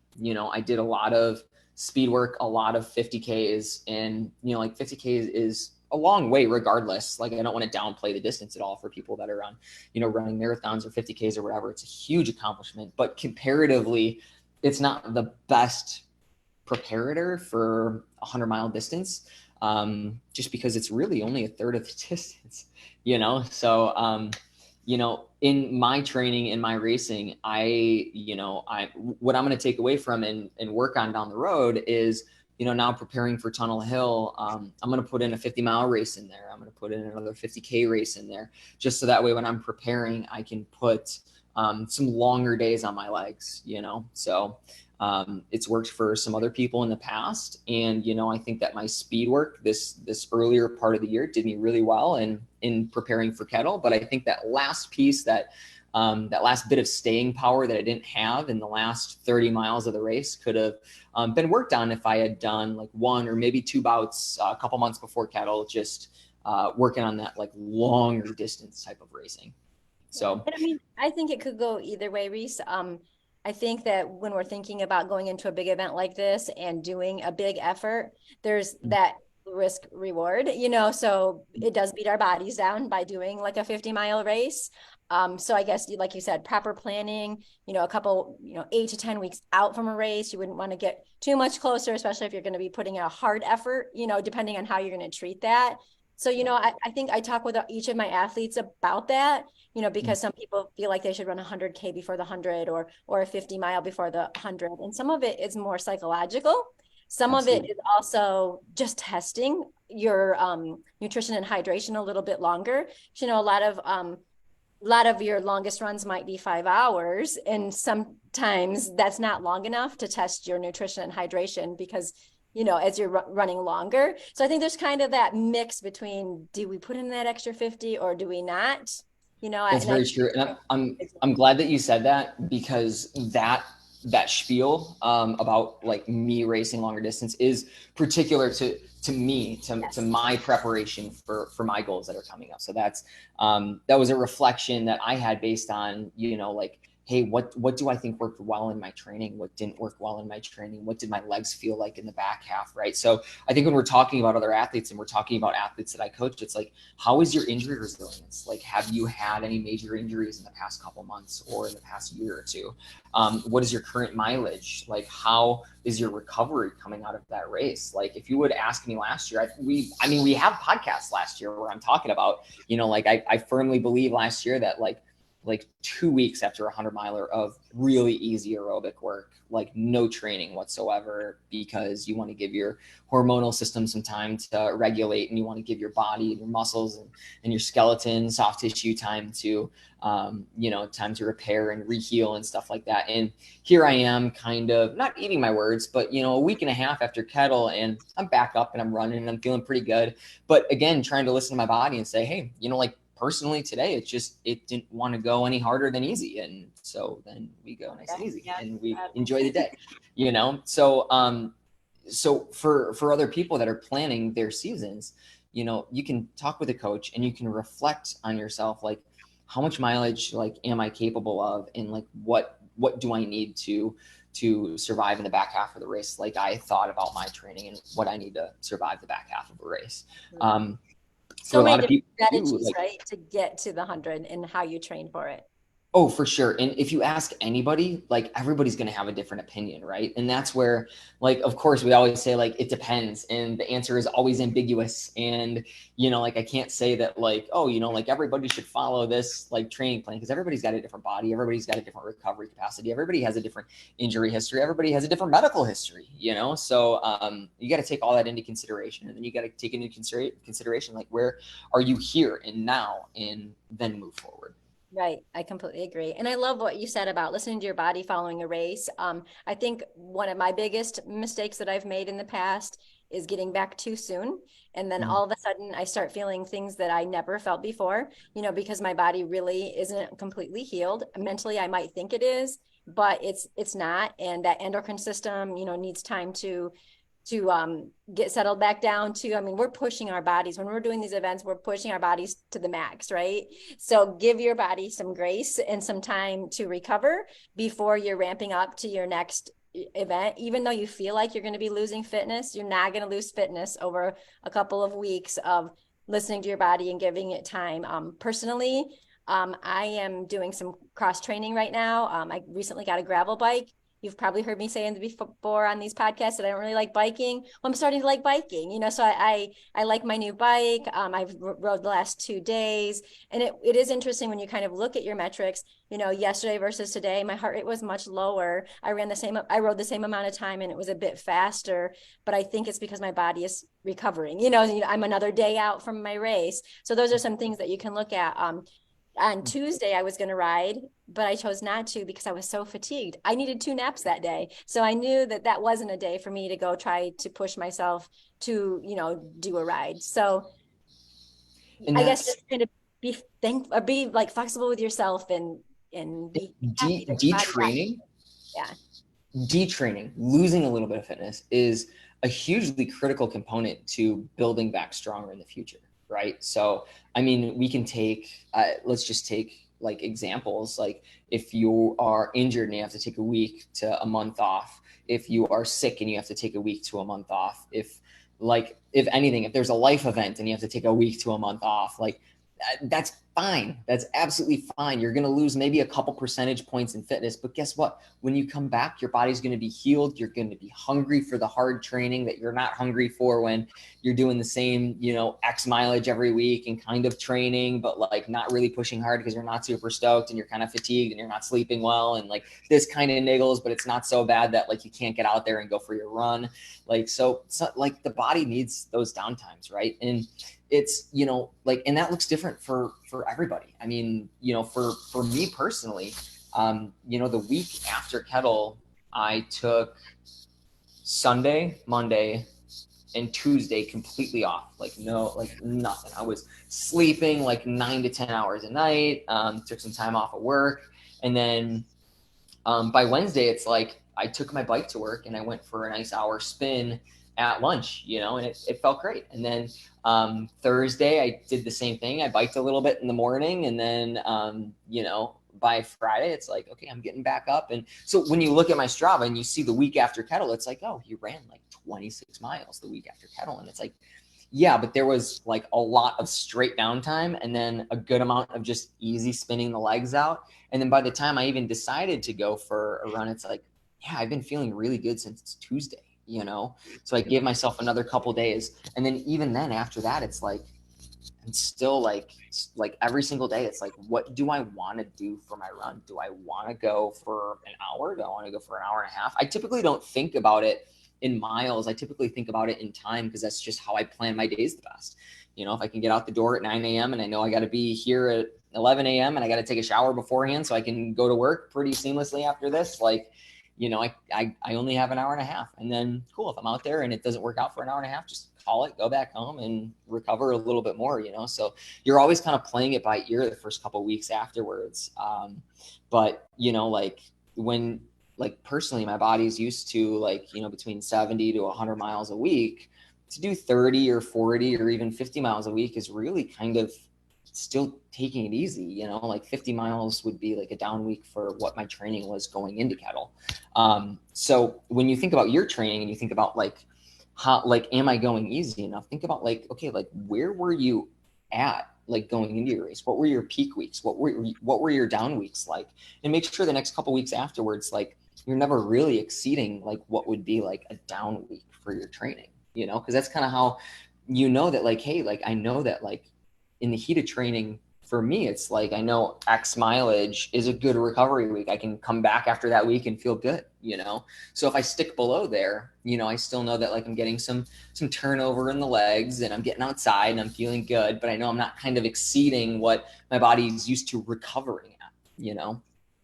I did a lot of speed work, a lot of 50Ks, and, like, 50Ks is a long way regardless. Like, I don't want to downplay the distance at all for people that are on, running marathons or 50Ks or whatever. It's a huge accomplishment, but comparatively, it's not the best preparator for a 100-mile distance, just because it's really only a third of the distance, So, in my training, in my racing, what I'm going to take away from and work on down the road is, now preparing for Tunnel Hill, I'm going to put in a 50-mile race in there. I'm going to put in another 50K race in there, just so that way when I'm preparing, I can put some longer days on my legs, So it's worked for some other people in the past. And, I think that my speed work this earlier part of the year did me really well in preparing for Kettle. But I think that last piece, that last bit of staying power that I didn't have in the last 30 miles of the race could have been worked on if I had done like one or maybe two bouts a couple months before Kettle, just working on that like longer distance type of racing. So, And I mean, I think it could go either way, Reese. I think that when we're thinking about going into a big event like this and doing a big effort, there's that risk reward, so it does beat our bodies down by doing like a 50-mile race. So I guess, like you said, proper planning, a couple, 8 to 10 weeks out from a race, you wouldn't want to get too much closer, especially if you're going to be putting in a hard effort, depending on how you're going to treat that. So, I think I talk with each of my athletes about that, because some people feel like they should run 100K before the 100 or a 50-mile before the 100. And some of it is more psychological. Some of it absolutely. is also just testing your nutrition and hydration a little bit longer. A lot of your longest runs might be 5 hours, and sometimes that's not long enough to test your nutrition and hydration because as you're running longer. So I think there's kind of that mix between, do we put in that extra 50 or do we not? That's And I very true. And I'm glad that you said that, because that spiel about like me racing longer distance is particular to me, to yes. my preparation for my goals that are coming up. So that was a reflection that I had based on, like, hey, what do I think worked well in my training? What didn't work well in my training? What did my legs feel like in the back half? Right. So I think when we're talking about other athletes and we're talking about athletes that I coach, it's like, how is your injury resilience? Like, have you had any major injuries in the past couple months or in the past year or two? What is your current mileage? Like, how is your recovery coming out of that race? Like, if you would ask me last year, we have podcasts last year where I'm talking about, like, I firmly believe last year that like 2 weeks after a 100-miler of really easy aerobic work, like no training whatsoever, because you want to give your hormonal system some time to regulate, and you want to give your body and your muscles and your skeleton, soft tissue time to, time to repair and reheal and stuff like that. And here I am, kind of not eating my words, but, a week and a half after Kettle, and I'm back up and I'm running and I'm feeling pretty good. But again, trying to listen to my body and say, hey, like, personally today, it didn't want to go any harder than easy. And so then we go nice and easy and we enjoy the day, you know? So, so for other people that are planning their seasons, you know, you can talk with a coach and you can reflect on yourself, like how much mileage, like, am I capable of? And like, what do I need to survive in the back half of the race? Like I thought about my training and what I need to survive the back half of a race. For So a many lot of different people too, strategies, like, right, to get to the 100 and how you train for it. oh, for sure. And if you ask anybody, like everybody's going to have a different opinion, right? And that's where, like, of course, we always say, like, it depends. And the answer is always ambiguous. And, you know, like, I can't say that, like, oh, you know, like everybody should follow this, like, training plan because everybody's got a different body. Everybody's got a different recovery capacity. Everybody has a different injury history. Everybody has a different medical history, you know? So you got to take all that into consideration. And then you got to take into consideration, like, where are you here and now, and then move forward. Right. I completely agree. And I love what you said about listening to your body following a race. I think one of my biggest mistakes that I've made in the past is getting back too soon. And then all of a sudden I start feeling things that I never felt before, you know, because my body really isn't completely healed. Mentally, I might think it is, but it's not. And that endocrine system, you know, needs time to get settled back down to, I mean, we're pushing our bodies when we're doing these events, we're pushing our bodies to the max, right? So give your body some grace and some time to recover before you're ramping up to your next event. Even though you feel like you're going to be losing fitness, you're not going to lose fitness over a couple of weeks of listening to your body and giving it time. Personally, I am doing some cross training right now. I recently got a gravel bike. You've probably heard me saying before on these podcasts that I don't really like biking. Well, I'm starting to like biking, you know, so I like my new bike. I've rode the last 2 days, and it is interesting when you kind of look at your metrics, you know, yesterday versus today, my heart rate was much lower. I rode the same amount of time and it was a bit faster, but I think it's because my body is recovering, you know, I'm another day out from my race. So those are some things that you can look at. On Tuesday, I was going to ride, but I chose not to because I was so fatigued. I needed 2 naps that day. So I knew that that wasn't a day for me to go try to push myself to, you know, do a ride. So And I guess that's just kind of be thankful or be like flexible with yourself and be happy that your body got, detraining. yeah. Detraining, losing a little bit of fitness is a hugely critical component to building back stronger in the future, right? So, I mean, we can take, let's just take like examples. Like if you are injured and you have to take a week to a month off, if you are sick and you have to take a week to a month off, if anything, if there's a life event and you have to take a week to a month off, like that's fine. That's absolutely fine. You're going to lose maybe a couple percentage points in fitness, but guess what? When you come back, your body's going to be healed. You're going to be hungry for the hard training that you're not hungry for when you're doing the same, you know, X mileage every week and kind of training, but like not really pushing hard because you're not super stoked and you're kind of fatigued and you're not sleeping well. And like this kind of niggles, but it's not so bad that like you can't get out there and go for your run. Like, so like the body needs those downtimes, right? And it's, you know, like, and that looks different for everybody. I mean, you know, for me personally, you know, the week after kettle, I took Sunday, Monday, and Tuesday completely off. Like no, like nothing. I was sleeping like 9 to 10 hours a night. Took some time off of work, and then by Wednesday, it's like I took my bike to work and I went for a nice hour spin at lunch, you know, and it felt great. And then Thursday, I did the same thing. I biked a little bit in the morning, and then you know, by Friday, it's like, okay, I'm getting back up. And so when you look at my Strava and you see the week after kettle, it's like, oh, you ran like 26 miles the week after kettle, and it's like, yeah, but there was like a lot of straight downtime and then a good amount of just easy spinning the legs out. And then by the time I even decided to go for a run, it's like, yeah, I've been feeling really good since it's Tuesday, you know? So I gave myself another couple days. And then even then after that, it's like, and still like every single day, it's like, what do I want to do for my run? Do I want to go for an hour? Do I want to go for an hour and a half? I typically don't think about it in miles. I typically think about it in time because that's just how I plan my days the best. You know, if I can get out the door at 9 a.m. and I know I got to be here at 11 a.m. and I got to take a shower beforehand so I can go to work pretty seamlessly after this, like, I only have an hour and a half, and then cool. If I'm out there and it doesn't work out for an hour and a half, just call it, go back home and recover a little bit more, so you're always kind of playing it by ear the first couple of weeks afterwards. But like when, like personally, my body's used to like, between 70 to 100 miles a week. To do 30 or 40 or even 50 miles a week is really kind of still taking it easy. Like 50 miles would be like a down week for what my training was going into kettle. So when you think about your training and you think about like, how, like, am I going easy enough? Think about like, okay, like where were you at, like going into your race? What were your peak weeks? What were your down weeks like? And make sure the next couple weeks afterwards, like you're never really exceeding like what would be like a down week for your training, because that's kind of how that like, hey, like I know that like in the heat of training, for me, it's like I know X mileage is a good recovery week. I can come back after that week and feel good, So if I stick below there, I still know that like I'm getting some turnover in the legs and I'm getting outside and I'm feeling good, but I know I'm not kind of exceeding what my body's used to recovering at.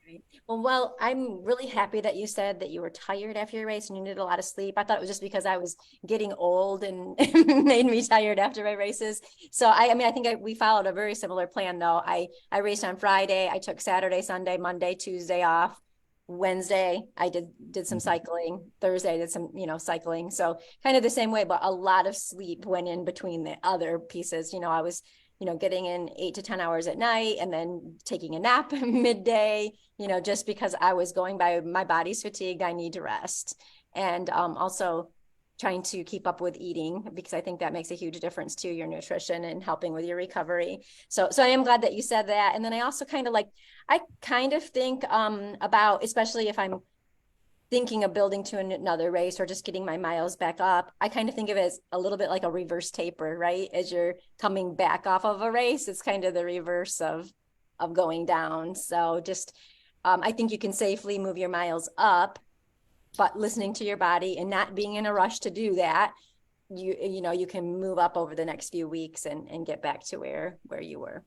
Right. Well, I'm really happy that you said that you were tired after your race and you needed a lot of sleep. I thought it was just because I was getting old and made me tired after my races. So I mean, I think we followed a very similar plan though. I raced on Friday. I took Saturday, Sunday, Monday, Tuesday off. Wednesday, I did some cycling. Thursday, I did some, cycling. So kind of the same way, but a lot of sleep went in between the other pieces. I was getting in 8 to 10 hours at night and then taking a nap midday, just because I was going by my body's fatigued, I need to rest. And also trying to keep up with eating, because I think that makes a huge difference to your nutrition and helping with your recovery. So I am glad that you said that. And then I also I kind of think about, especially if I'm thinking of building to another race or just getting my miles back up, I kind of think of it as a little bit like a reverse taper, right? As you're coming back off of a race, it's kind of the reverse of going down. So just, I think you can safely move your miles up, but listening to your body and not being in a rush to do that, you can move up over the next few weeks and get back to where you were.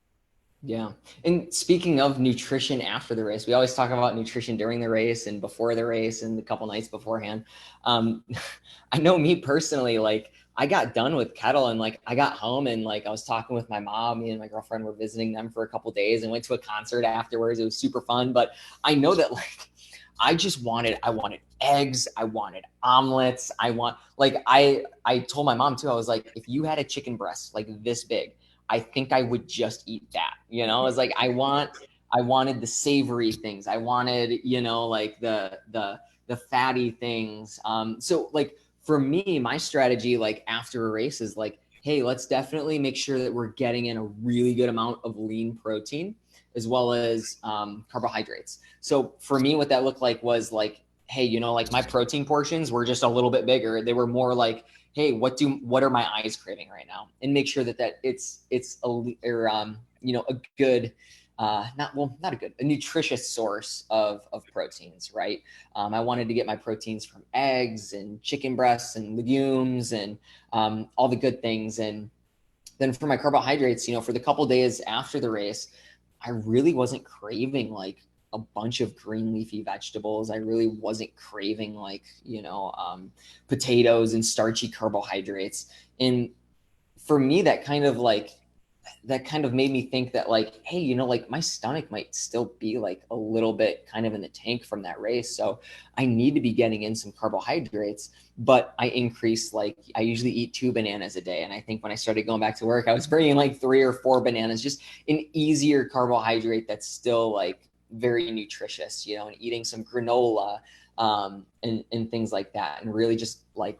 Yeah. And speaking of nutrition after the race, we always talk about nutrition during the race and before the race and a couple nights beforehand. Um, I know me personally, like I got done with kettle and like I got home and like I was talking with my mom. Me and my girlfriend were visiting them for a couple days and went to a concert afterwards. It was super fun. But I know that like I wanted eggs, I wanted omelets, I told my mom too, I was like, if you had a chicken breast like this big, I think I would just eat that. I was like, I wanted the savory things. I wanted, like the fatty things. So like for me, my strategy, like after a race is like, hey, let's definitely make sure that we're getting in a really good amount of lean protein as well as carbohydrates. So for me, what that looked like was like, hey, like my protein portions were just a little bit bigger. They were more like, hey, what are my eyes craving right now, and make sure that it's a good a nutritious source of proteins, right? I wanted to get my proteins from eggs and chicken breasts and legumes and all the good things. And then for my carbohydrates, for the couple days after the race, I really wasn't craving like a bunch of green leafy vegetables. I really wasn't craving like, potatoes and starchy carbohydrates. And for me, that kind of made me think that like, hey, like my stomach might still be like a little bit kind of in the tank from that race. So I need to be getting in some carbohydrates, but I increased, like I usually eat 2 bananas a day. And I think when I started going back to work, I was bringing like 3 or 4 bananas, just an easier carbohydrate that's still like very nutritious, and eating some granola and things like that. And really just like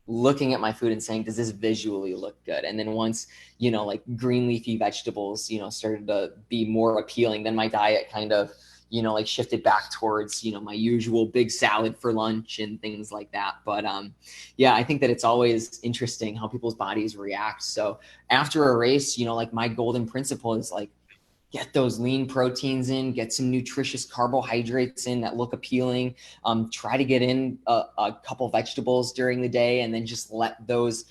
looking at my food and saying, does this visually look good? And then once, like green leafy vegetables, started to be more appealing, then my diet kind of, like shifted back towards, my usual big salad for lunch and things like that. But yeah, I think that it's always interesting how people's bodies react. So after a race, like my golden principle is like, get those lean proteins in, get some nutritious carbohydrates in that look appealing. Try to get in a couple vegetables during the day, and then just let those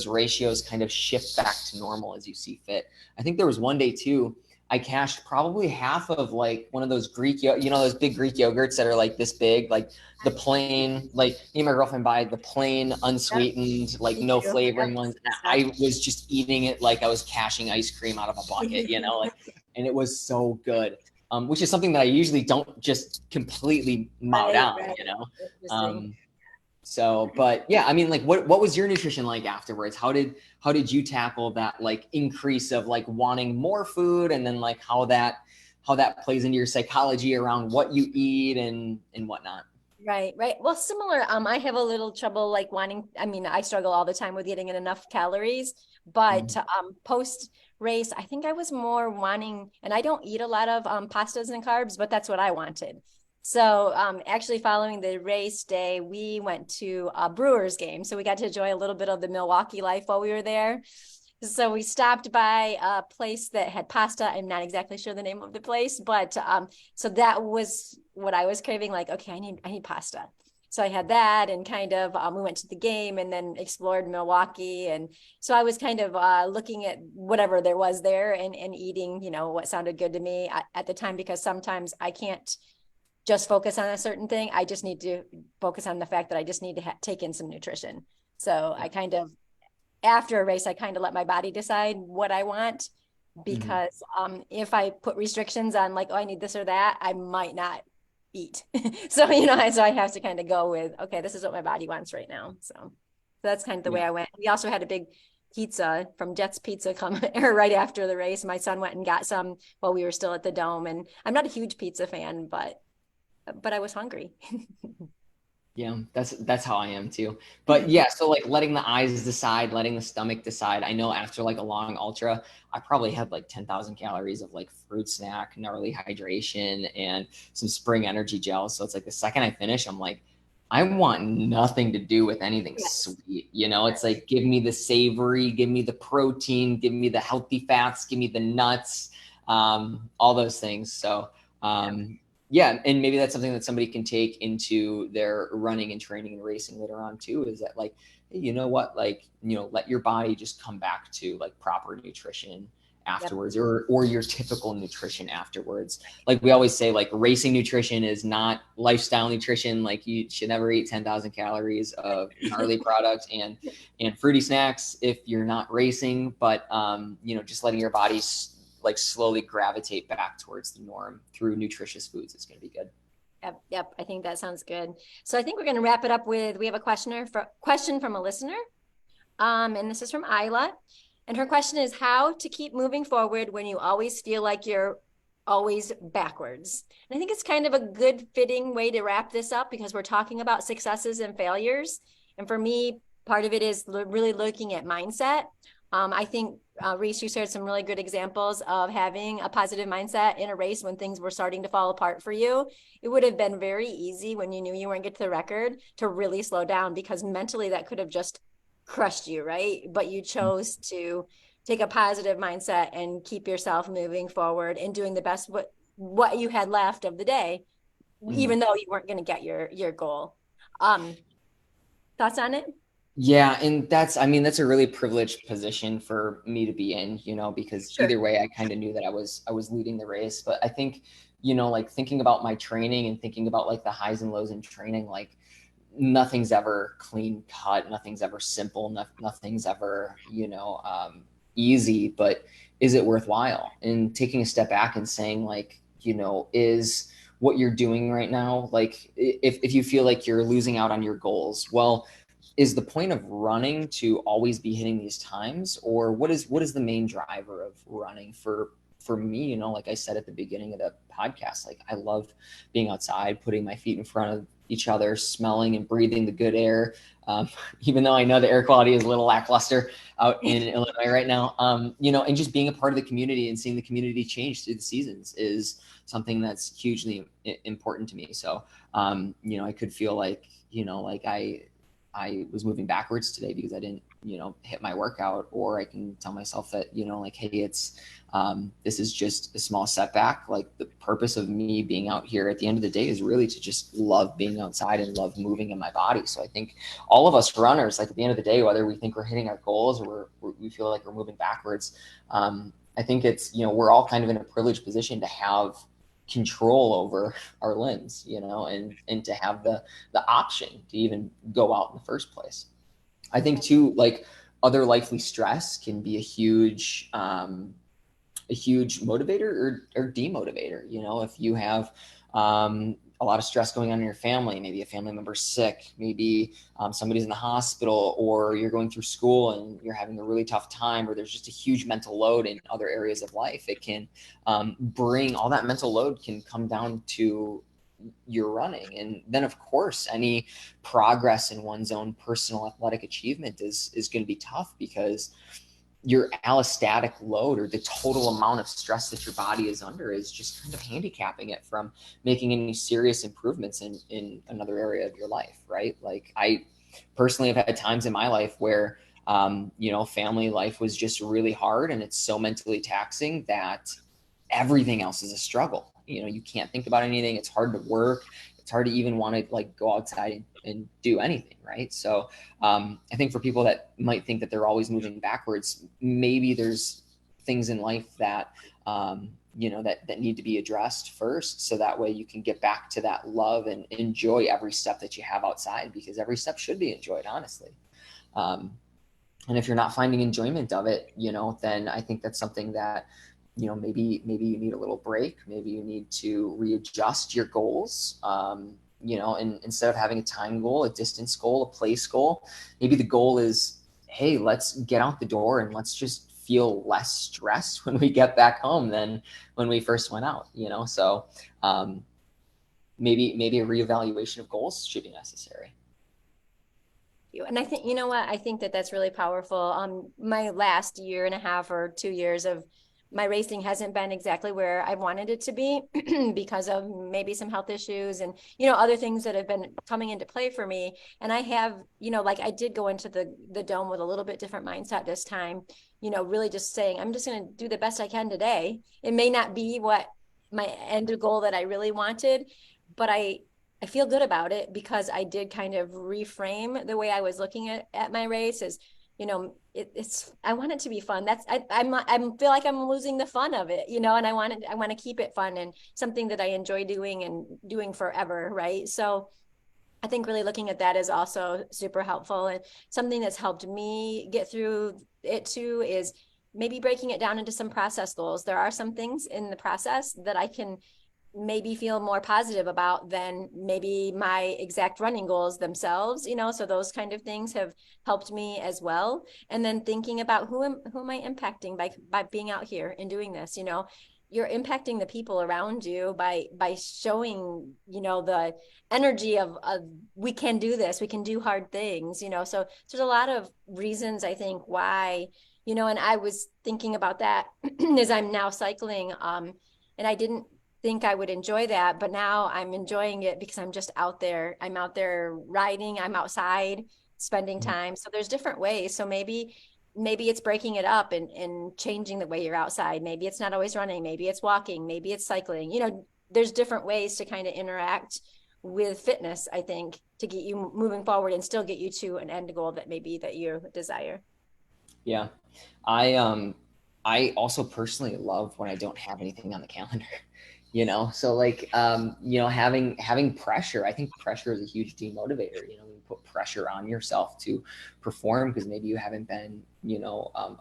ratios kind of shift back to normal as you see fit. I think there was one day too, I cashed probably half of like one of those Greek, those big Greek yogurts that are like this big, like the plain, like me and my girlfriend buy the plain, Yep, unsweetened, like me no too. flavoring Yep, ones. stuff. I was just eating it like I was cashing ice cream out of a bucket, like, and it was so good. Which is something that I usually don't just completely mow Right, down, right. Interesting. Um, so, but yeah, I mean, like, what was your nutrition like afterwards? How did you tackle that like increase of like wanting more food, and then like how that plays into your psychology around what you eat and whatnot? Right, right. Well, similar. I have a little trouble like wanting, I mean, I struggle all the time with getting in enough calories, but Mhm. post race, I think I was more wanting, and I don't eat a lot of pastas and carbs, but that's what I wanted. So actually following the race day, we went to a Brewers game. So we got to enjoy a little bit of the Milwaukee life while we were there. So we stopped by a place that had pasta. I'm not exactly sure the name of the place, but so that was what I was craving. Like, okay, I need pasta. So I had that, and kind of we went to the game and then explored Milwaukee, and so I was kind of looking at whatever there was there and eating, what sounded good to me at the time, because sometimes I can't just focus on a certain thing. I just need to focus on the fact that I just need to take in some nutrition. So I kind of after a race, I kind of let my body decide what I want, Mhm. because if I put restrictions on like, oh, I need this or that, I might not eat. So, so I have to kind of go with, okay, this is what my body wants right now. So that's kind of the way Yeah. I went. We also had a big pizza from Jet's Pizza come right after the race. My son went and got some while we were still at the dome. And I'm not a huge pizza fan, but I was hungry. Yeah, that's how I am too. But yeah, so like letting the eyes decide, letting the stomach decide. I know after like a long ultra, I probably had like 10,000 calories of like fruit snack, gnarly hydration, and some spring energy gel. So it's like the second I finish, I'm like, I want nothing to do with anything Yes. sweet. It's like give me the savory, give me the protein, give me the healthy fats, give me the nuts, all those things. So Yeah. yeah, and maybe that's something that somebody can take into their running and training and racing later on too, is that like, hey, you know what, like, let your body just come back to like proper nutrition Yep. afterwards, or your typical nutrition afterwards. Like we always say, like racing nutrition is not lifestyle nutrition. Like you should never eat 10,000 calories of gnarly products and fruity snacks if you're not racing, but just letting your body like slowly gravitate back towards the norm through nutritious foods is going to be good. Yep, yep. I think that sounds good. So I think we're going to wrap it up with we have a question from a listener. And this is from Isla. And her question is how to keep moving forward when you always feel like you're always backwards. And I think it's kind of a good fitting way to wrap this up, because we're talking about successes and failures. And for me, part of it is really looking at mindset. I think Reese, you shared some really good examples of having a positive mindset in a race when things were starting to fall apart for you. It would have been very easy when you knew you weren't get to the record to really slow down, because mentally that could have just crushed you, right? But you chose to take a positive mindset and keep yourself moving forward and doing the best what you had left of the day, Mm-hmm. even though you weren't going to get your goal. Um, thoughts on it? Yeah, and that's a really privileged position for me to be in, because Sure. either way I kind of knew that I was leading the race. But I think, like thinking about my training and thinking about like the highs and lows in training, like nothing's ever clean cut, nothing's ever simple, nothing's ever, easy, but is it worthwhile? And taking a step back and saying like, is what you're doing right now, like if you feel like you're losing out on your goals, well, is the point of running to always be hitting these times, or what is the main driver of running for me? Like I said at the beginning of the podcast, like I love being outside, putting my feet in front of each other, smelling and breathing the good air. um, Even though I know the air quality is a little lackluster out in Illinois right now, and just being a part of the community and seeing the community change through the seasons is something that's hugely important to me. So I could feel like, like I was moving backwards today because I didn't, hit my workout, or I can tell myself that, like, hey, this is just a small setback. Like the purpose of me being out here at the end of the day is really to just love being outside and love moving in my body. So I think all of us runners, like at the end of the day, whether we think we're hitting our goals or we feel like we're moving backwards, I think it's, we're all kind of in a privileged position to have control over our limbs, and to have the option to even go out in the first place. I think too, like other likely stress can be a huge motivator or demotivator. If you have a lot of stress going on in your family, maybe a family member's sick, maybe somebody's in the hospital, or you're going through school and you're having a really tough time, or there's just a huge mental load in other areas of life, it can bring all that mental load can come down to your running. And then of course any progress in one's own personal athletic achievement is going to be tough, because your allostatic load, or the total amount of stress that your body is under, is just kind of handicapping it from making any serious improvements in another area of your life, right? Like I personally have had times in my life where family life was just really hard, and it's so mentally taxing that everything else is a struggle. You can't think about anything. It's hard to work. It's hard to even want to like go outside and do anything, right? So I think for people that might think that they're always moving backwards, maybe there's things in life that that need to be addressed first, so that way you can get back to that love and enjoy every step that you have outside, because every step should be enjoyed, honestly. um, and if you're not finding enjoyment of it, then I think that's something that maybe you need a little break. Maybe you need to readjust your goals. And instead of having a time goal, a distance goal, a place goal, maybe the goal is, hey, let's get out the door and let's just feel less stressed when we get back home than when we first went out. So maybe a reevaluation of goals should be necessary. And I think, you know what? I think that that's really powerful. My last year and a half or 2 years of my racing hasn't been exactly where I wanted it to be because of maybe some health issues and, other things that have been coming into play for me. And I have, like I did go into the dome with a little bit different mindset this time, really just saying, I'm just going to do the best I can today. It may not be what my end goal that I really wanted, but I feel good about it because I did kind of reframe the way I was looking at my race as, it's I want it to be fun. I feel like I'm losing the fun of it, and I want to keep it fun and something that I enjoy doing and doing forever, right? So I think really looking at that is also super helpful. And something that's helped me get through it too is maybe breaking it down into some process goals. There are some things in the process that I can maybe feel more positive about than maybe my exact running goals themselves, so those kind of things have helped me as well. And then thinking about who am I impacting by being out here and doing this, you're impacting the people around you by showing, the energy of we can do this, we can do hard things, so there's a lot of reasons I think why, and I was thinking about that as I'm now cycling, and I didn't think I would enjoy that, but now I'm enjoying it because I'm just out there. I'm out there riding, I'm outside spending time. So there's different ways. So maybe it's breaking it up and changing the way you're outside. Maybe it's not always running, maybe it's walking, maybe it's cycling. There's different ways to kind of interact with fitness, I think, to get you moving forward and still get you to an end goal that maybe that you desire. Yeah. I also personally love when I don't have anything on the calendar. So like having pressure. I think pressure is a huge demotivator. You put pressure on yourself to perform because maybe you haven't been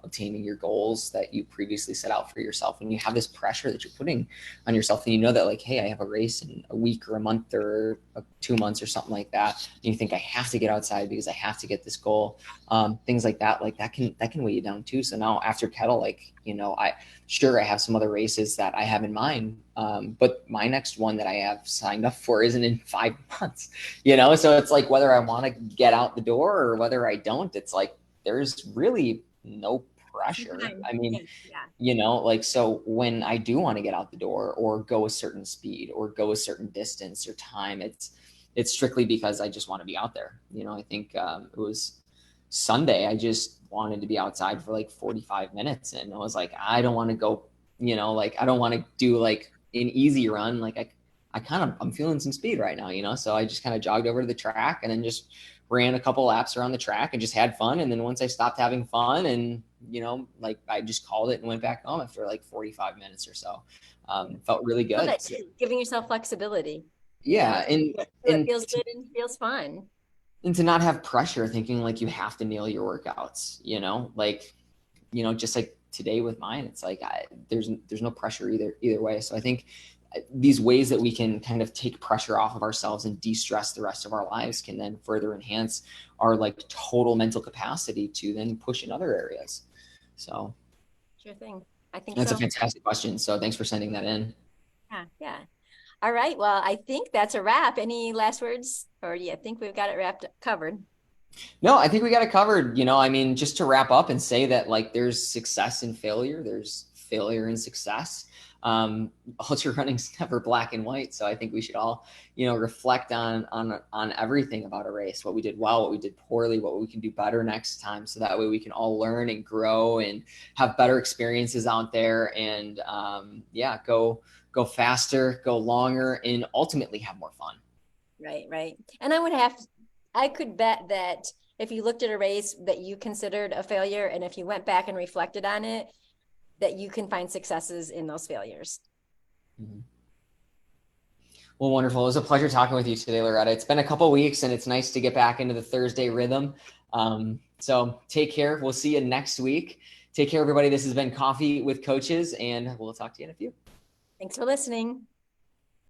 obtaining your goals that you previously set out for yourself, and you have this pressure that you're putting on yourself, and that like, hey, I have a race in a week or a month or 2 months or something like that, and you think I have to get outside because I have to get this goal. Things like that can weigh you down too. So now after kettle, like I have some other races that I have in mind, but my next one that I have signed up for isn't in 5 months. So it's like whether I want to get out the door or whether I don't, it's like there's really no pressure. I mean, Yeah. like, so when I do want to get out the door or go a certain speed or go a certain distance or time, it's strictly because I just want to be out there. I think it was Sunday, I just wanted to be outside for like 45 minutes, and I was like, I don't want to go, like I don't want to do like an easy run. Like I'm feeling some speed right now, so I just kind of jogged over to the track and then just ran a couple laps around the track and just had fun. And then once I stopped having fun and, like I just called it and went back home after like 45 minutes or so. Felt really Love good. it. So, Giving yourself flexibility, yeah. And, so it and feels good and feels fun. and to not have pressure thinking like you have to nail your workouts, like, just like today with mine, it's like there's no pressure either way. So I think these ways that we can kind of take pressure off of ourselves and de-stress the rest of our lives can then further enhance our like total mental capacity to then push in other areas. So Sure thing. I think that's a so. fantastic question. So thanks for sending that in. Yeah, yeah. All right. Well, I think that's a wrap. Any last words? Or do you think we've got it wrapped covered? No, I think we got it covered. I mean, just to wrap up and say that like there's success in failure, there's failure in success. Ultra running's never black and white. So I think we should all, reflect on everything about a race, what we did well, what we did poorly, what we can do better next time. So that way we can all learn and grow and have better experiences out there and yeah, go faster, go longer, and ultimately have more fun. Right, right. And I could bet that if you looked at a race that you considered a failure, and if you went back and reflected on it, that you can find successes in those failures. Mm-hmm. Well, wonderful. It was a pleasure talking with you today, Loretta. It's been a couple weeks and it's nice to get back into the Thursday rhythm. So take care. We'll see you next week. Take care, everybody. This has been Coffee with Coaches, and we'll talk to you in a few. Thanks for listening.